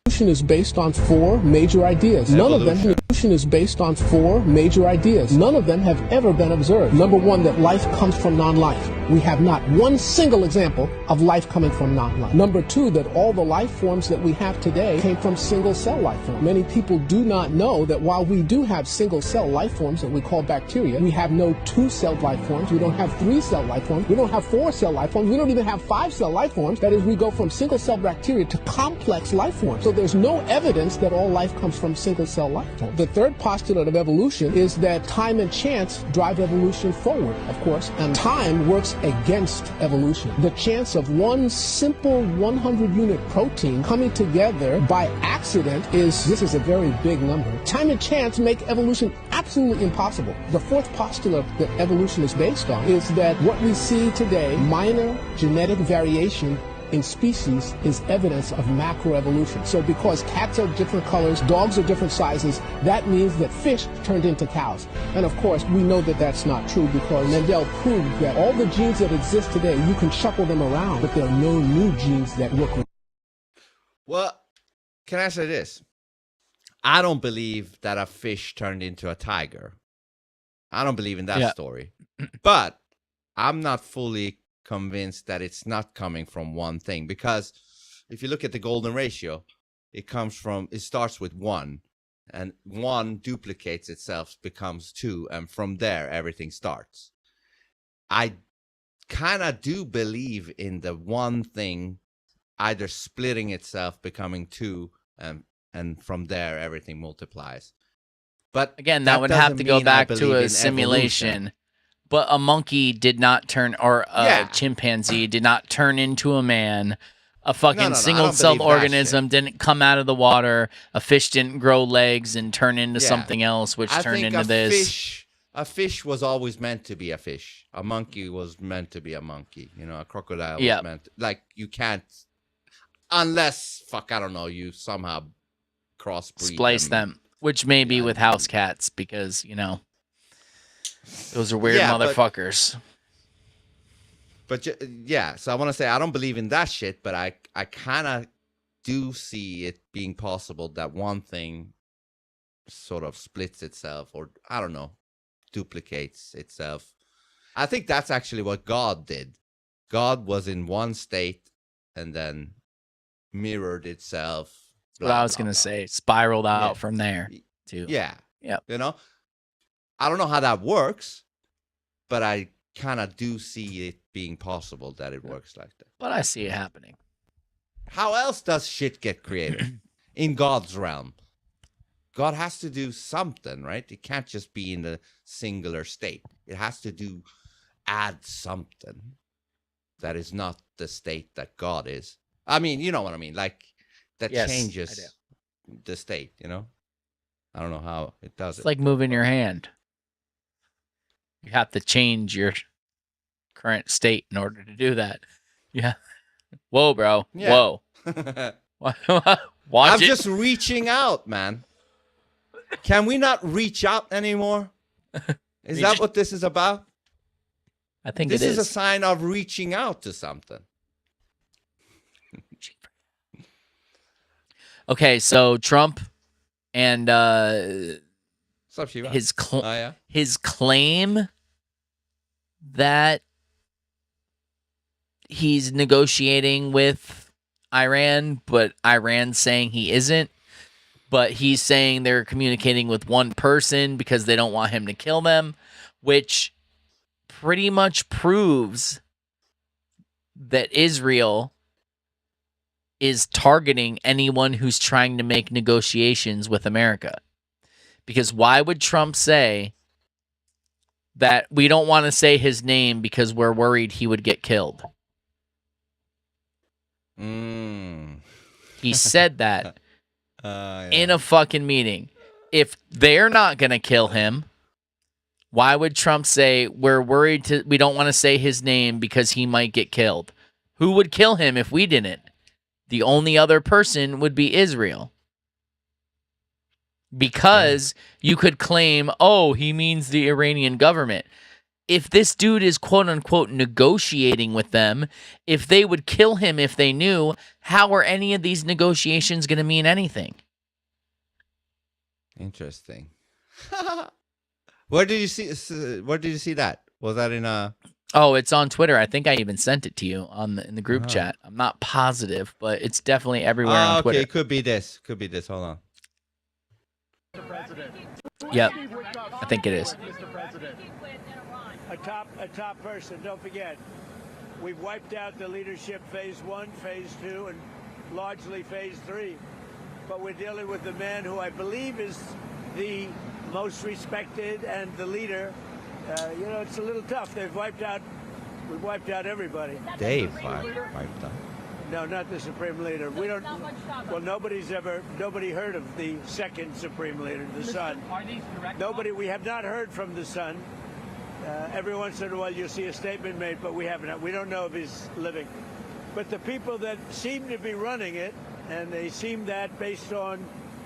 Evolution is based on four major ideas. Evolution is based on four major ideas. None of them have ever been observed. Number one, that life comes from non-life. We have not one single example of life coming from non-life. Number two, that all the life forms that we have today came from single-cell life forms. Many people do not know that while we do have single-cell life forms that we call bacteria, we have no two-cell life forms. We don't have three-cell life forms. We don't have four-cell life forms. We don't even have five-cell life forms. That is, we go from single-cell bacteria to complex life forms. So there's no evidence that all life comes from single-cell life forms. The third postulate of evolution is that time and chance drive evolution forward, of course, and time works against evolution. The chance of one simple 100-unit protein coming together by accident this is a very big number. Time and chance make evolution absolutely impossible. The fourth postulate that evolution is based on is that what we see today, minor genetic variation in species, is evidence of macroevolution. So because cats are different colors, dogs are different sizes, that means that fish turned into cows. And of course, we know that that's not true because Mendel proved that all the genes that exist today, you can shuffle them around, but there are no new genes that work with. Well, can I say this? I don't believe that a fish turned into a tiger. I don't believe in that story. But I'm not fully convinced that it's not coming from one thing, because if you look at the golden ratio, it starts with 1, and 1 duplicates itself, becomes 2, and from there everything starts. I kind of do believe in the one thing either splitting itself, becoming 2, and from there everything multiplies. But again, that would have to go back to a simulation. Evolution. But a monkey did not turn, or a chimpanzee did not turn into a man. A fucking single-celled organism didn't come out of the water. A fish didn't grow legs and turn into something else, which turned into this. a fish was always meant to be a fish. A monkey was meant to be a monkey. You know, a crocodile Yep. was meant like you can't unless I don't know, you somehow crossbreed Splice them, which may be with house cats because, you know, those are weird Yeah, motherfuckers. But yeah, so I want to say I don't believe in that shit, but I kind of do see it being possible that one thing sort of splits itself, or I don't know, duplicates itself. I think that's actually what God did. God was in one state and then mirrored itself. What I was going to say, spiraled out from there too. Yeah. Yep. You know, I don't know how that works, but I kind of do see it being possible that it works like that. But I see it happening. How else does shit get created in God's realm? God has to do something, right? It can't just be in the singular state. It has to add something that is not the state that God is. I mean, you know what I mean? Like that changes the state, you know? I don't know how it does it. It's like moving your hand. You have to change your current state in order to do that. Yeah. Whoa, bro. Yeah. Whoa. Watch I'm it. just reaching out, man. Can we not reach out anymore? Is that what this is about? I think this it is a sign of reaching out to something. Okay, so Trump and his claim that he's negotiating with Iran, but Iran's saying he isn't. But he's saying they're communicating with one person because they don't want him to kill them, which pretty much proves that Israel is targeting anyone who's trying to make negotiations with America. Because why would Trump say that we don't want to say his name because we're worried he would get killed? He said that in a fucking meeting. If they're not going to kill him, why would Trump say we're worried we don't want to say his name because he might get killed? Who would kill him if we didn't? The only other person would be Israel. Because you could claim, oh, he means the Iranian government. If this dude is quote unquote negotiating with them, if they would kill him if they knew, how are any of these negotiations going to mean anything? Interesting. Where did you see that? Was that in a... Oh, it's on Twitter. I think I even sent it to you in the group chat. I'm not positive, but it's definitely everywhere on Twitter. Okay, could be this. Hold on. Yep, I think it is. A top person. Don't forget, we've wiped out the leadership phase 1, phase 2, and largely phase 3. But we're dealing with the man who I believe is the most respected and the leader. You know, it's a little tough. We've wiped out everybody. Dave wiped out. No, not the Supreme Leader. We don't. Well, nobody heard of the second Supreme Leader, the Son. Are these direct? Nobody. We have not heard from the Son. Every once in a while, you'll see a statement made, but we haven't. We don't know if he's living. But the people that seem to be running it, and they seem that based on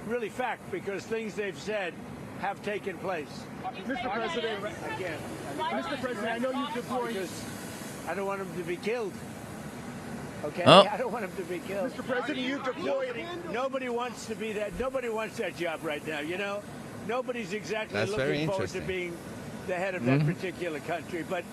really fact, because things they've said have taken place. Mr. President, again. Mr. President, I know you've deployed. Because I don't want him to be killed. Okay, Oh. I don't want him to be killed. Mr. President, you've deployed. Nobody wants to be that. Nobody wants that job right now. You know, nobody's exactly That's very looking forward to interesting. being the head of that particular country. But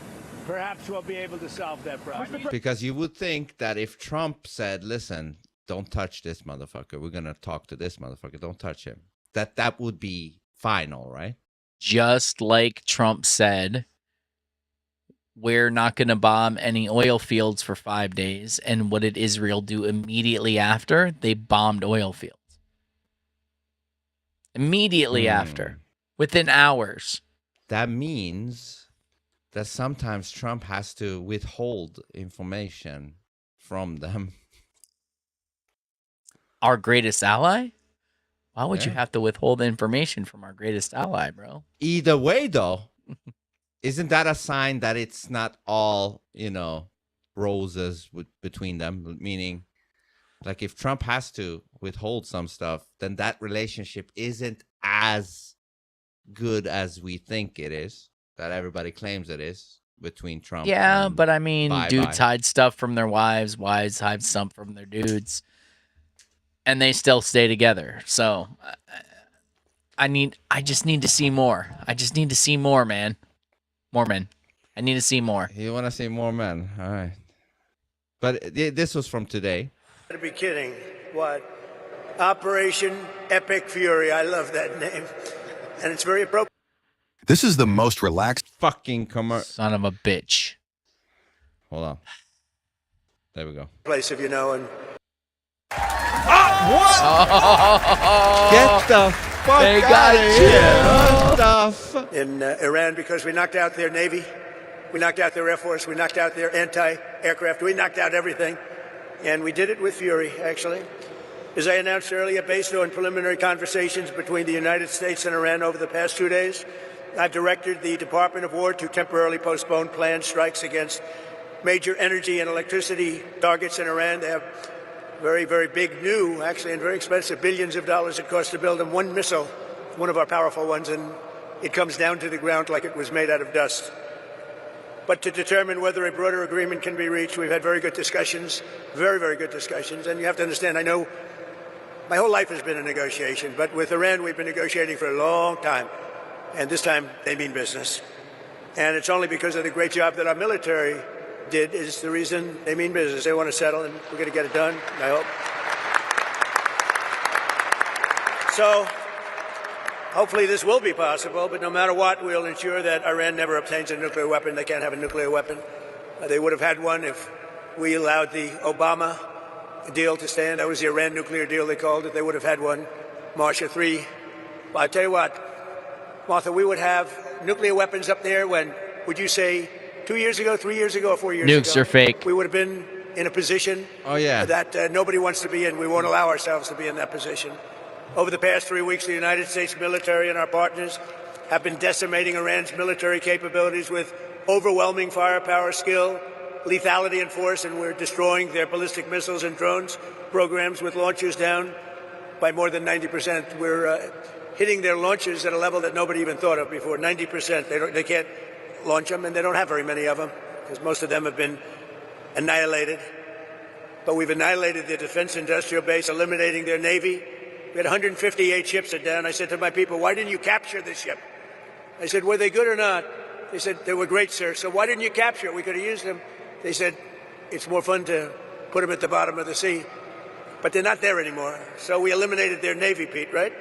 perhaps we'll be able to solve that problem. Because you would think that if Trump said, listen, don't touch this motherfucker. We're going to talk to this motherfucker. Don't touch him. That would be final, right? Just like Trump said, we're not going to bomb any oil fields for 5 days. And what did Israel do immediately after? They bombed oil fields. Immediately after, within hours. That means that sometimes Trump has to withhold information from them. Our greatest ally? Why would you Yeah. have to withhold information from our greatest ally, bro? Either way, though, isn't that a sign that it's not all, roses between them? Meaning, like if Trump has to withhold some stuff, then that relationship isn't as good as we think it is, that everybody claims it is between Trump. Yeah, and but I mean, Bye-bye. dudes hide stuff from their wives, wives hide stuff from their dudes, and they still stay together. So I just need to see more. I just need to see more, man. More men. I need to see more. You want to see more men? All right. But this was from today. To be kidding. What? Operation Epic Fury. I love that name. And it's very appropriate. This is the most relaxed fucking commercial. Son of a bitch. Hold on. There we go. Place, if you know. And Get the fuck They out got of here. What the fuck? in Iran, because we knocked out their Navy, we knocked out their Air Force, we knocked out their anti-aircraft, we knocked out everything. And we did it with fury, actually. As I announced earlier, based on preliminary conversations between the United States and Iran over the past 2 days, I've directed the Department of War to temporarily postpone planned strikes against major energy and electricity targets in Iran. They have very, very big, new, actually, and very expensive, billions of dollars it costs to build them one missile, one of our powerful ones, and it comes down to the ground like it was made out of dust. But to determine whether a broader agreement can be reached, we've had very good discussions, very, very good discussions. And you have to understand, I know my whole life has been a negotiation, but with Iran, we've been negotiating for a long time. And this time, they mean business. And it's only because of the great job that our military did is the reason they mean business. They want to settle, and we're going to get it done, I hope. So, hopefully this will be possible, but no matter what, we'll ensure that Iran never obtains a nuclear weapon. They can't have a nuclear weapon. They would have had one if we allowed the Obama deal to stand. That was the Iran nuclear deal, they called it. They would have had one, March of 3. But I tell you what, Martha, we would have nuclear weapons up there when, would you say, 2 years ago, 3 years ago, or 4 years ago? Nukes are fake. We would have been in a position that nobody wants to be in. We won't allow ourselves to be in that position. Over the past 3 weeks, the United States military and our partners have been decimating Iran's military capabilities with overwhelming firepower, skill, lethality, and force, and we're destroying their ballistic missiles and drones programs with launchers down by more than 90%. We're hitting their launchers at a level that nobody even thought of before, 90%. They can't launch them, and they don't have very many of them, because most of them have been annihilated. But we've annihilated their defense industrial base, eliminating their Navy. We had 158 ships at down. I said to my people, why didn't you capture the ship? I said, were they good or not? They said, they were great, sir. So why didn't you capture it? We could have used them. They said, it's more fun to put them at the bottom of the sea. But they're not there anymore. So we eliminated their Navy, Pete, right?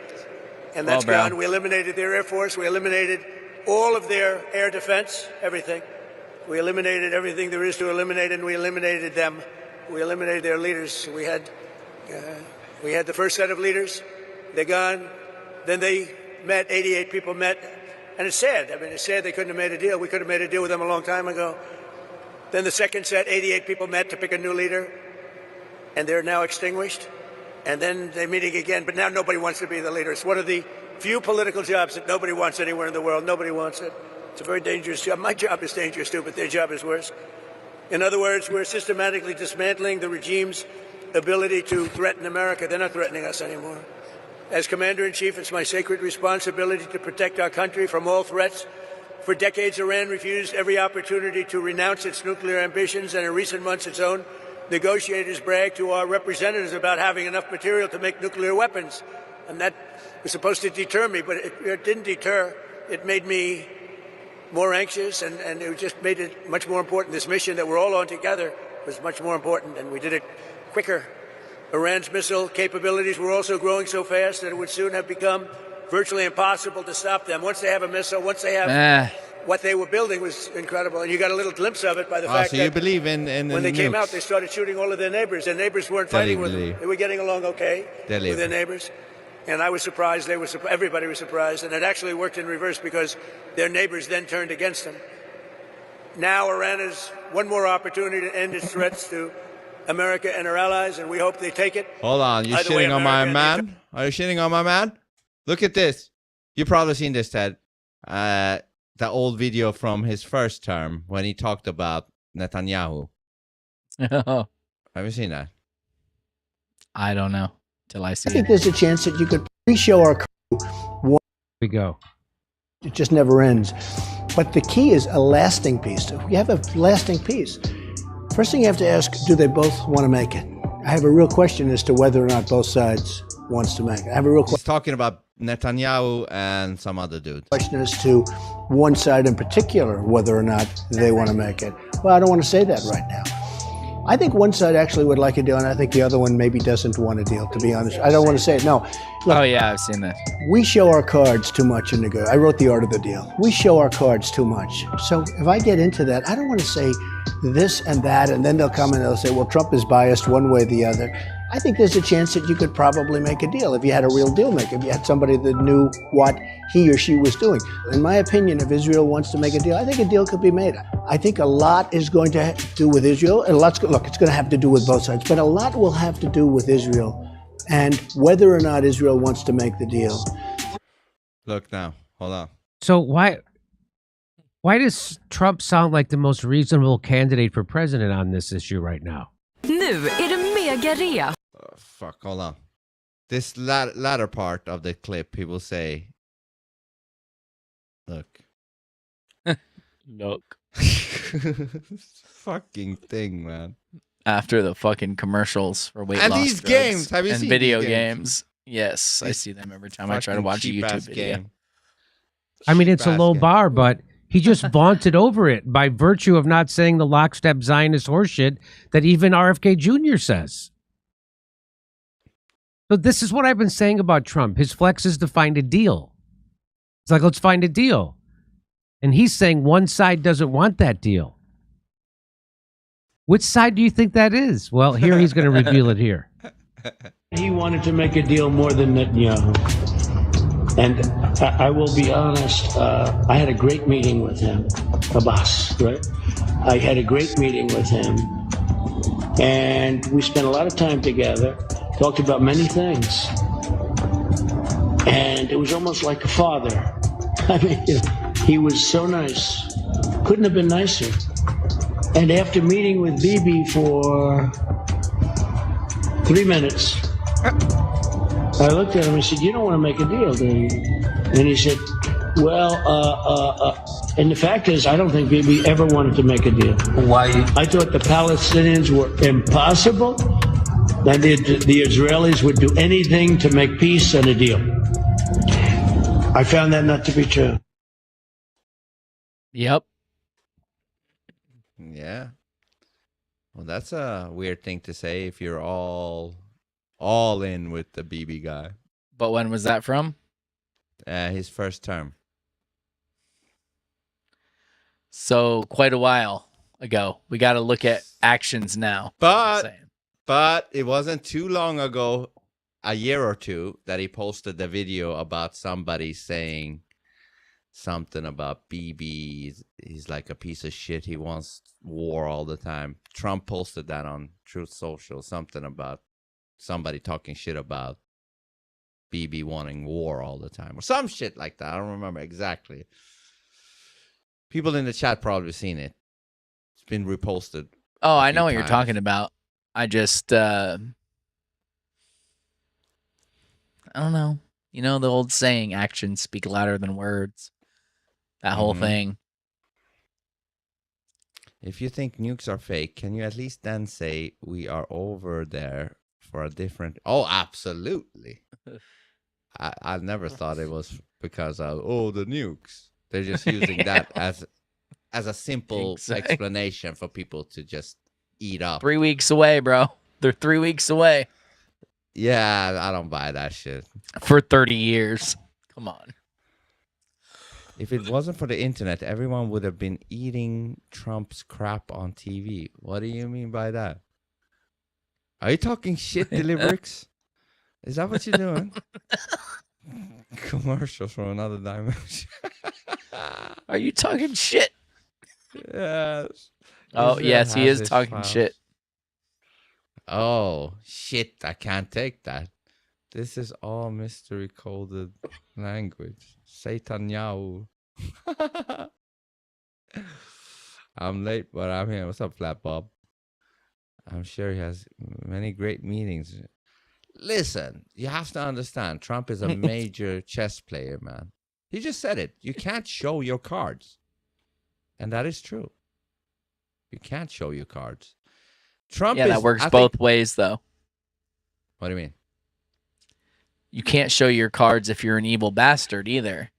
And that's gone. We eliminated their Air Force. We eliminated all of their air defense, everything. We eliminated everything there is to eliminate, and we eliminated them. We eliminated their leaders. We had the first set of leaders. They're gone. Then they met, 88 people met. And it's sad. I mean, it's sad they couldn't have made a deal. We could have made a deal with them a long time ago. Then the second set, 88 people met to pick a new leader. And they're now extinguished. And then they're meeting again. But now nobody wants to be the leader. It's one of the few political jobs that nobody wants anywhere in the world. Nobody wants it. It's a very dangerous job. My job is dangerous too, but their job is worse. In other words, we're systematically dismantling the regime's ability to threaten America. They're not threatening us anymore. As Commander-in-Chief, it's my sacred responsibility to protect our country from all threats. For decades, Iran refused every opportunity to renounce its nuclear ambitions, and in recent months, its own negotiators bragged to our representatives about having enough material to make nuclear weapons. And that was supposed to deter me, but it didn't deter. It made me more anxious, and it just made it much more important. This mission that we're all on together was much more important, and we did it quicker. Iran's missile capabilities were also growing so fast that it would soon have become virtually impossible to stop them. Once they have a missile, once they have what they were building was incredible. And you got a little glimpse of it by the fact so that you believe in when they came nukes. out, they started shooting all of their neighbors. Their neighbors weren't fighting with them. They were getting along okay with their neighbors. And I was surprised. They were. Everybody was surprised. And it actually worked in reverse because their neighbors then turned against them. Now Iran has one more opportunity to end its threats to America and our allies, and we hope they take it. Hold on, you Either way, shitting on my America man? Are you shitting on my man? Look at this. You've probably seen this, Ted. the old video from his first term when he talked about Netanyahu. Have you seen that? I don't know till I see I think it. there's a chance that you could pre-show our crew. We go. It just never ends. But the key is a lasting peace. If we have a lasting peace, first thing you have to ask, do they both want to make it? I have a real question as to whether or not both sides wants to make it. I have a real He's talking about Netanyahu and some other dude. question as to one side in particular, whether or not they want to make it. Well, I don't want to say that right now. I think one side actually would like a deal, and I think the other one maybe doesn't want a deal, to be honest. I don't want to say it. No. Look, Oh yeah, I've seen that. we show our cards too much in I wrote The Art of the Deal. We show our cards too much. So if I get into that, I don't want to say this and that, and then they'll come and they'll say, well, Trump is biased one way or the other. I think there's a chance that you could probably make a deal if you had a real deal maker, if you had somebody that knew what he or she was doing. In my opinion, if Israel wants to make a deal, I think a deal could be made. I think a lot is going to do with Israel, and look, it's going to have to do with both sides, but a lot will have to do with Israel and whether or not Israel wants to make the deal. Look now. Hold on. So why does Trump sound like the most reasonable candidate for president on this issue right now? Nu är det mega-rea. Fuck, hold on. This latter part of the clip, people say, look. Look. Fucking thing, man. After the fucking commercials for weight And loss these drugs games, have you and seen video these games? games? Yes, I see them every time I try to Fucking watch a cheap-ass YouTube video. game. I mean, it's a Cheap-ass low game. bar, but he just vaunted over it by virtue of not saying the lockstep Zionist horseshit that even RFK Jr. says. So this is what I've been saying about Trump. His flex is to find a deal. It's like, let's find a deal. And he's saying one side doesn't want that deal. Which side do you think that is? Well, here he's going to reveal it here. He wanted to make a deal more than Netanyahu. And I will be honest, I had a great meeting with him, Abbas, right? I had a great meeting with him. And we spent a lot of time together, talked about many things. And it was almost like a father. I mean, he was so nice. Couldn't have been nicer. And after meeting with Bibi for 3 minutes, I looked at him and said, you don't want to make a deal, do you? And he said, well, and the fact is, I don't think Bibi ever wanted to make a deal. Why? I thought the Palestinians were impossible, that the Israelis would do anything to make peace and a deal. I found that not to be true. Yep. Yeah. Well, that's a weird thing to say if you're all in with the BB guy. But when was that from? His first term. So quite a while ago. We got to look at actions now. But it wasn't too long ago, a year or two, that he posted the video about somebody saying something about BB. He's like a piece of shit. He wants war all the time. Trump posted that on Truth Social, something about somebody talking shit about BB wanting war all the time or some shit like that. I don't remember exactly. People in the chat probably seen it. It's been reposted. Oh, I know what times. you're talking about. I just, I don't know. You know, the old saying, actions speak louder than words. That whole thing. If you think nukes are fake, can you at least then say we are over there for a different... Oh, absolutely. I never thought it was because of, the nukes. They're just using that as a simple explanation for people to just eat up. 3 weeks away, bro. They're 3 weeks away. Yeah, I don't buy that shit. For 30 years. Come on. If it wasn't for the internet, everyone would have been eating Trump's crap on TV. What do you mean by that? Are you talking shit, Deliverix? Is that what you're doing? Commercials from another dimension. Are you talking shit? Yes. Oh, Israel yes, he has is his talking files. shit. Oh, shit. I can't take that. This is all mystery coded language. Satan Yahoo. I'm late, but I'm here. What's up, Flat Bob? I'm sure he has many great meetings. Listen, you have to understand, Trump is a major chess player, man. He just said it. You can't show your cards. And that is true. You can't show your cards. Trump that works both ways, though. What do you mean? You can't show your cards if you're an evil bastard either.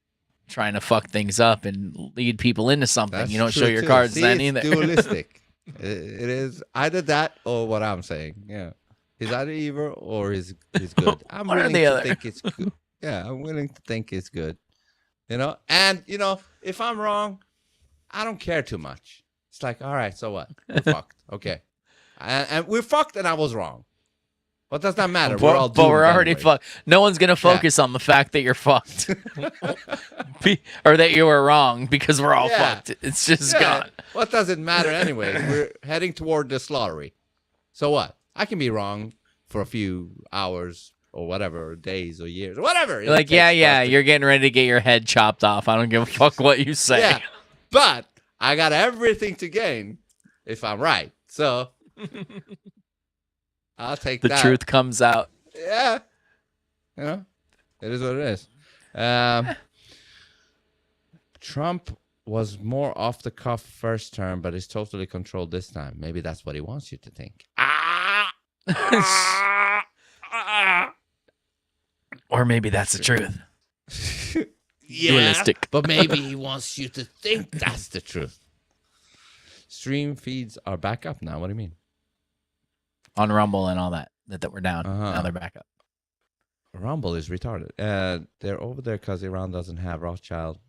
Trying to fuck things up and lead people into something. That's you don't true show your too. cards See, then it's either. dualistic. It is either that or what I'm saying. Yeah. He's either evil or he's good. I'm One or willing the to other. think it's good. Yeah, I'm willing to think it's good. You know? And, you know, if I'm wrong, I don't care too much. It's like, all right, so what? We're fucked. Okay. And we're fucked and I was wrong. What does that matter? We're all But we're doomed already anyway. fucked. No one's going to focus on the fact that you're fucked. Or that you were wrong because we're all fucked. It's just gone. What does it matter anyway? We're heading toward the slaughtery. So what? I can be wrong for a few hours or whatever, or days or years, or whatever. You're like, you're getting ready to get your head chopped off. I don't give a fuck what you say. Yeah, but I got everything to gain if I'm right. So I'll take The that. truth comes out. Yeah. You know, it is what it is. Trump was more off the cuff first term, but is totally controlled this time. Maybe that's what he wants you to think. Or maybe that's the truth. Dualistic. But maybe he wants you to think that's the truth. Stream feeds are back up now. What do you mean? On Rumble and all that we're down. Now they're back up. Rumble is retarded. They're over there because Iran doesn't have Rothschild.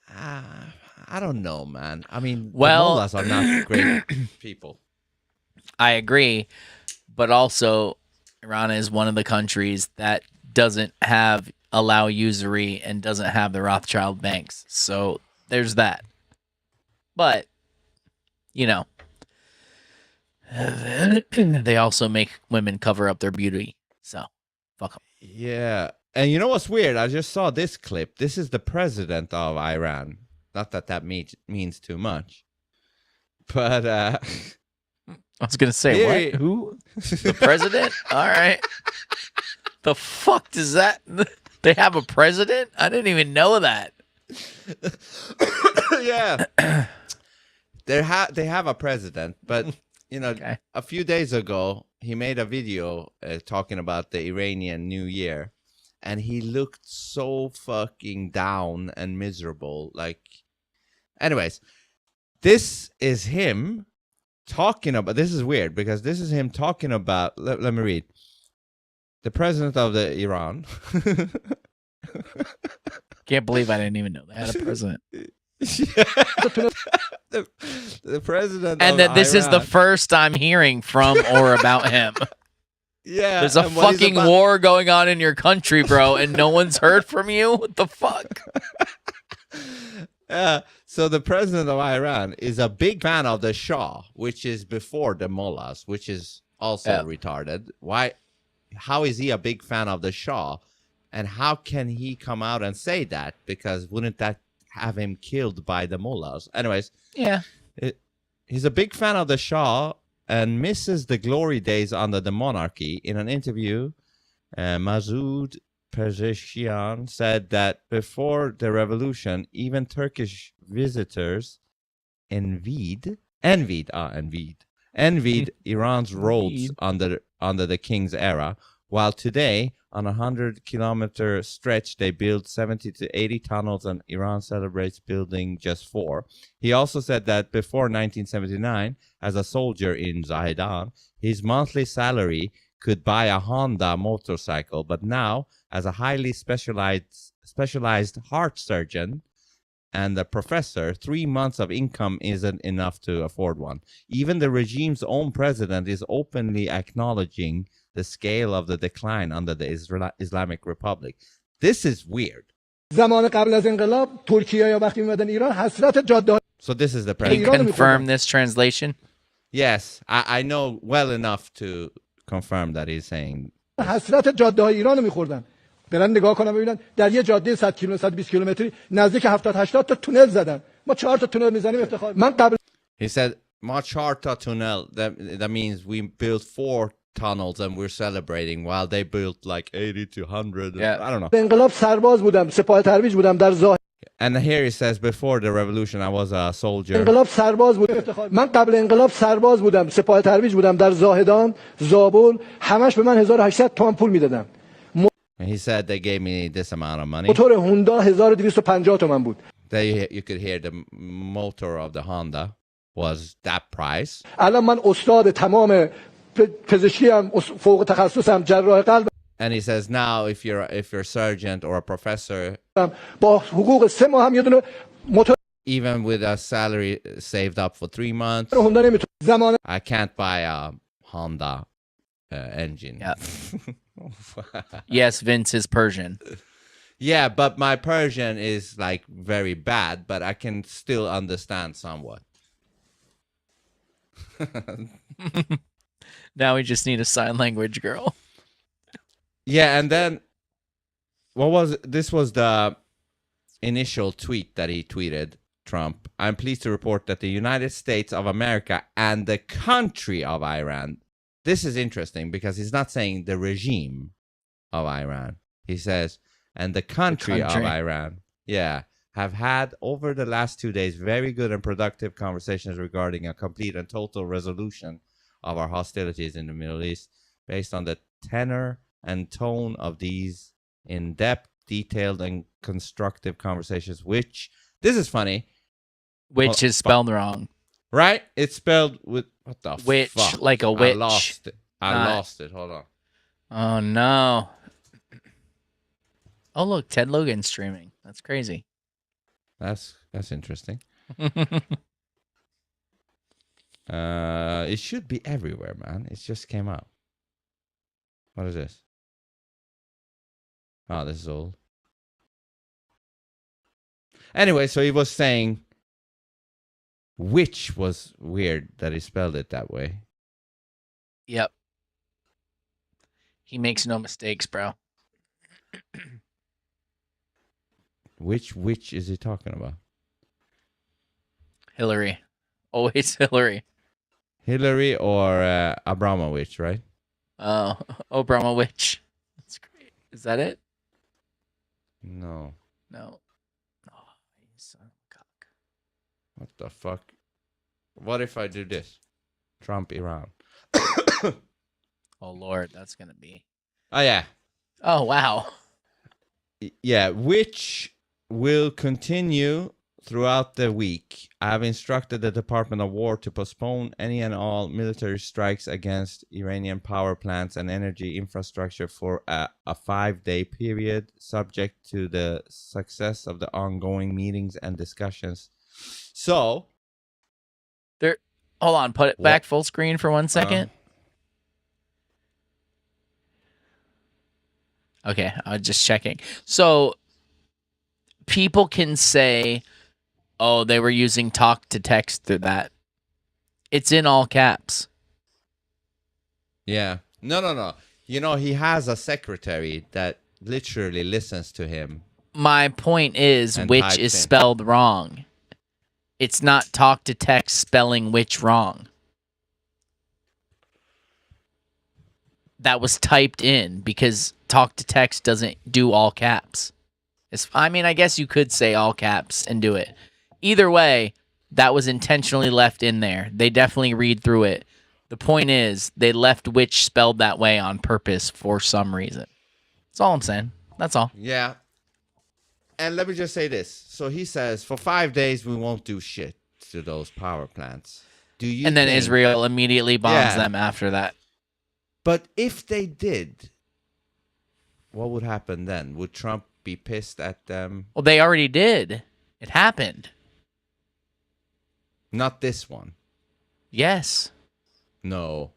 I don't know, man. I mean, the mullahs are not great people. I agree, but also Iran is one of the countries that doesn't allow usury and doesn't have the Rothschild banks. So there's that. But, you know, they also make women cover up their beauty. So, fuck them. Yeah. And you know what's weird? I just saw this clip. This is the president of Iran. Not that that means too much. But, I was going to say, what? Who? The president? All right. The fuck does that? They have a president? I didn't even know that. Yeah. They have a president, but, you know, a few days ago, he made a video talking about the Iranian New Year. And he looked so fucking down and miserable. Like, anyways, this is him talking about, this is weird because this is him talking about, let me read. The president of the Iran. Can't believe I didn't even know they had a president. the president and of that this is the Iran. first I'm hearing from or about him. Yeah. There's a and what he's fucking about- war going on in your country, bro, and no one's heard from you? What the fuck? So the president of Iran is a big fan of the Shah, which is before the mullahs, which is also retarded. Why? How is he a big fan of the Shah? And how can he come out and say that? Because wouldn't that have him killed by the mullahs? Anyways. Yeah. He's a big fan of the Shah and misses the glory days under the monarchy. In an interview, Masoud Pezeshkian said that before the revolution, even Turkish visitors envied Iran's roads under the king's era, while today, on a 100-kilometer stretch, they build 70 to 80 tunnels, and Iran celebrates building just 4. He also said that before 1979, as a soldier in Zahedan, his monthly salary could buy a Honda motorcycle, but now, as a highly specialized heart surgeon and a professor, 3 months of income isn't enough to afford one. Even the regime's own president is openly acknowledging the scale of the decline under the Islamic Republic. This is weird. زمان قبل از انقلاب ترکیه‌یا وقتی می‌اومدن ایران حسرت جاده So this is the Can you president. confirm this translation? Yes, I know well enough to confirm that he's saying حسرت جاده‌های ایران رو می‌خوردن. برن نگاه کنم ببینن در یه جاده 100 کیلومتر 120 کیلومتری نزدیک 70 80 تا تونل زدن. ما 4 تا تونل میزنیم افتخار. من قبل He said, "Ma charta tunnel." That means we built 4 tunnels and we're celebrating, while they built like 80 to 100. Yeah. I don't know. انقلاب سرباز بودم، سپاه ترویج بودم در ظاهر. And here he says, before the revolution, I was a soldier. انقلاب سرباز بودم افتخار. من قبل انقلاب سرباز بودم، سپاه ترویج بودم در زاهدان، زابل، همش به من 1800 تومان پول میدادن. And he said they gave me this amount of money. موتور هوندا 1250 تومان بود. You could hear the motor of the Honda was that price. الان من استاد تمام پزشکی ام، فوق تخصصم جراح قلب. And he says now if you're a surgeon or a professor, با حقوق 3 ماه هم یه دونه موتور even with a salary saved up for 3 months, هوندا نمیتونه زمان. I can't buy a Honda engine. Yeah. Yes, Vince is Persian. Yeah, but my Persian is like very bad, but I can still understand somewhat. Now we just need a sign language girl. Yeah, and then this was the initial tweet that he tweeted, Trump. I'm pleased to report that the United States of America and the country of Iran. This is interesting because he's not saying the regime of Iran. He says, and the country of Iran. Yeah. Have had over the last 2 days very good and productive conversations regarding a complete and total resolution of our hostilities in the Middle East based on the tenor and tone of these in-depth, detailed, and constructive conversations, which, this is funny. Which is spelled wrong. Right? It's spelled with, what the witch, fuck? like a witch. I lost it. I lost it. Hold on. Oh, no. Oh, look, Ted Logan's streaming. That's crazy. That's interesting. It should be everywhere, man. It just came out. What is this? Oh, this is old. Anyway, so he was saying which was weird that he spelled it that way. Yep. He makes no mistakes, bro. Which is he talking about? Hillary. Always Hillary. Hillary or Abramovich, right? Oh, Abramovich. That's great. Is that it? No. No. Oh, you son of a cock. What the fuck? What if I do this? Trump, Iran. Oh, Lord, that's going to be. Oh, yeah. Oh, wow. Yeah, which will continue throughout the week. I have instructed the Department of War to postpone any and all military strikes against Iranian power plants and energy infrastructure for a 5-day period, subject to the success of the ongoing meetings and discussions. So, hold on, put it back full screen for 1 second. Okay, I was just checking. So, people can say, oh, they were using talk to text through that. It's in all caps. Yeah. No. You know, he has a secretary that literally listens to him. My point is, which is spelled wrong. It's not talk to text spelling which wrong. That was typed in because talk to text doesn't do all caps. I mean, I guess you could say all caps and do it. Either way, that was intentionally left in there. They definitely read through it. The point is, they left which spelled that way on purpose for some reason. That's all I'm saying. That's all. Yeah. And let me just say this. So he says, for 5 days, we won't do shit to those power plants. Do you? And then think... Israel immediately bombs them after that. But if they did, what would happen then? Would Trump be pissed at them? Well, they already did. It happened. Not this one. Yes. No.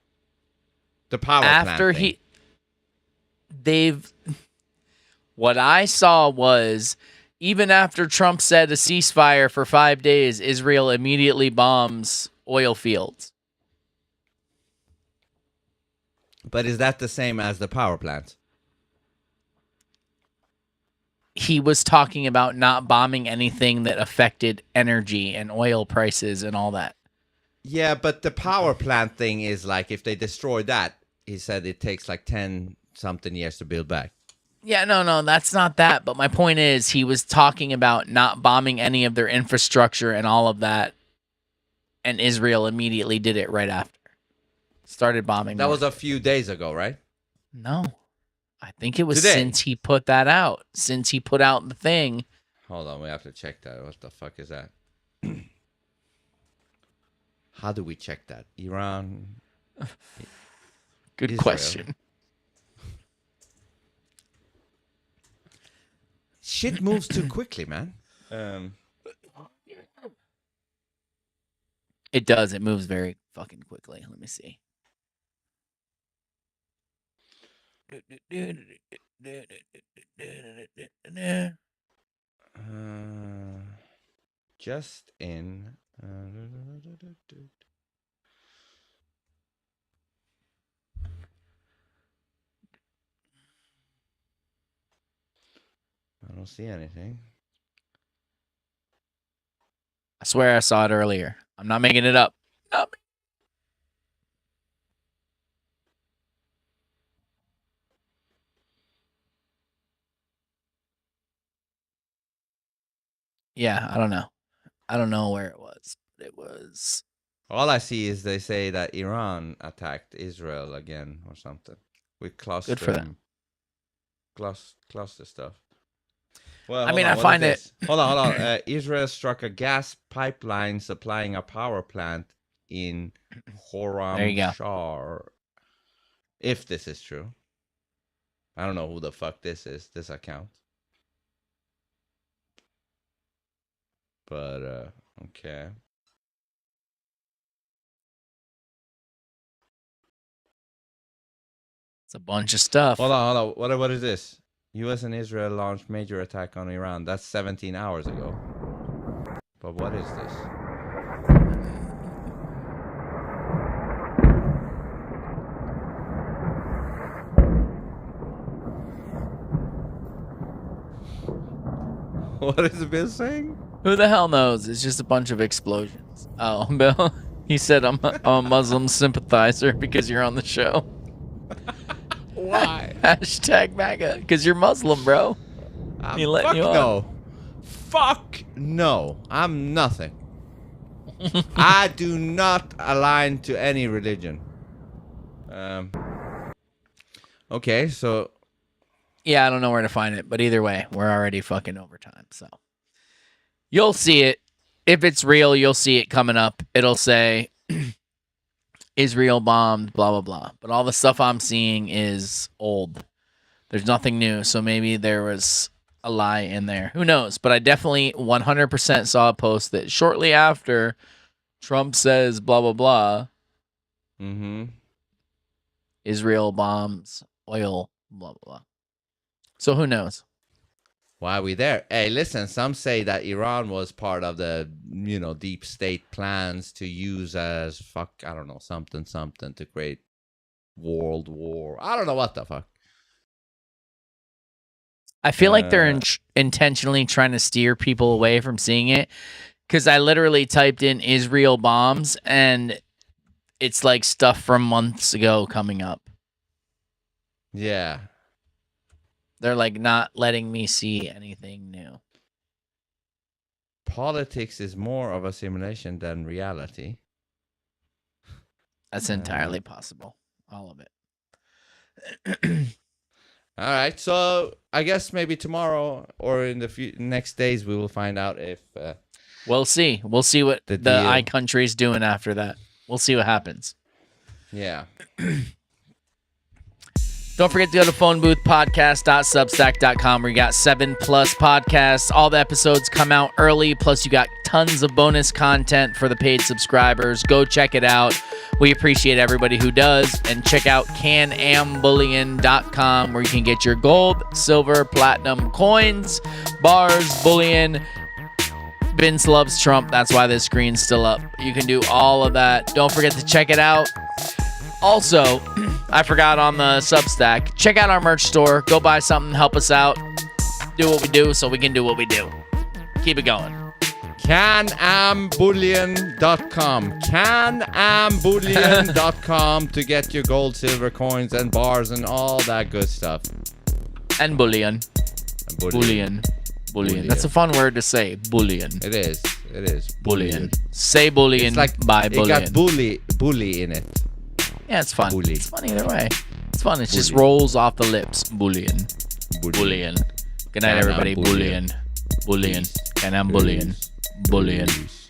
The power plant thing. What I saw was, even after Trump said a ceasefire for 5 days, Israel immediately bombs oil fields. But is that the same as the power plant? he was talking about not bombing anything that affected energy and oil prices and all that. Yeah, but the power plant thing is like if they destroy that, he said it takes like 10 something years to build back. Yeah, no, that's not that. But my point is, he was talking about not bombing any of their infrastructure and all of that. And Israel immediately did it right after. Started bombing. That was a few days ago, right? No. I think it was Today. since he put that out. Since he put out the thing. Hold on, we have to check that. What the fuck is that? How do we check that? Iran? Good Israel. question. Shit moves too quickly, man. It does. It moves very fucking quickly. Let me see. Just in. I don't see anything. I swear I saw it earlier. I'm not making it up. Not Yeah, I don't know. I don't know where it was. But it was. All I see is they say that Iran attacked Israel again or something. With cluster. Good for them. Cluster stuff. Well, I mean, hold I on, find what it. is this? Hold on. Israel struck a gas pipeline supplying a power plant in There you go. Khorramshahr. If this is true. I don't know who the fuck this is, this account. But, okay. It's a bunch of stuff. Hold on. What is this? U.S. and Israel launched major attack on Iran. That's 17 hours ago. But what is this? What is Bill saying? Who the hell knows? It's just a bunch of explosions. Oh, Bill. He said I'm a Muslim sympathizer because you're on the show. Why? Hashtag MAGA. Because you're Muslim, bro. He letting Fuck you on. no. Fuck no. I'm nothing. I do not align to any religion. Okay, so Yeah, I don't know where to find it, but either way, we're already fucking overtime. So you'll see it. If it's real, you'll see it coming up. It'll say Israel bombed, blah, blah, blah. But all the stuff I'm seeing is old. There's nothing new. So maybe there was a lie in there. Who knows? But I definitely 100% saw a post that shortly after Trump says blah, blah, blah, Israel bombs oil, blah, blah, blah. So who knows? why are we there? Hey, listen, some say that Iran was part of the, deep state plans to use as I don't know, something to create world war. I don't know what the fuck. I feel like they're intentionally trying to steer people away from seeing it, because I literally typed in Israel bombs and it's like stuff from months ago coming up. Yeah. They're like not letting me see anything new. Politics is more of a simulation than reality. That's entirely possible. All of it. All right, so I guess maybe tomorrow or in the next days we will find out if... we'll see. We'll see what the iCountry's doing after that. We'll see what happens. Yeah. Don't forget to go to phoneboothpodcast.substack.com where you got 7+ podcasts. All the episodes come out early, plus you got tons of bonus content for the paid subscribers. Go check it out. We appreciate everybody who does. And check out canambullion.com where you can get your gold, silver, platinum coins, bars, bullion. Vince loves Trump. That's why this screen's still up. You can do all of that. Don't forget to check it out. Also, I forgot on the Substack, check out our merch store. Go buy something, help us out. do what we do so we can do what we do. Keep it going. Canambullion.com. Canambullion.com to get your gold, silver coins, and bars and all that good stuff. And bullion. Bullion. That's a fun word to say. Bullion. It is. Bullion. Say bullion. It's like by bullion. It got bully in it. Yeah, it's fun. Bully. It's fun either way. It's fun. It just rolls off the lips. Bullion. Bullion. Good night, everybody. Bullion. Bullion. Canambullion. Bullion.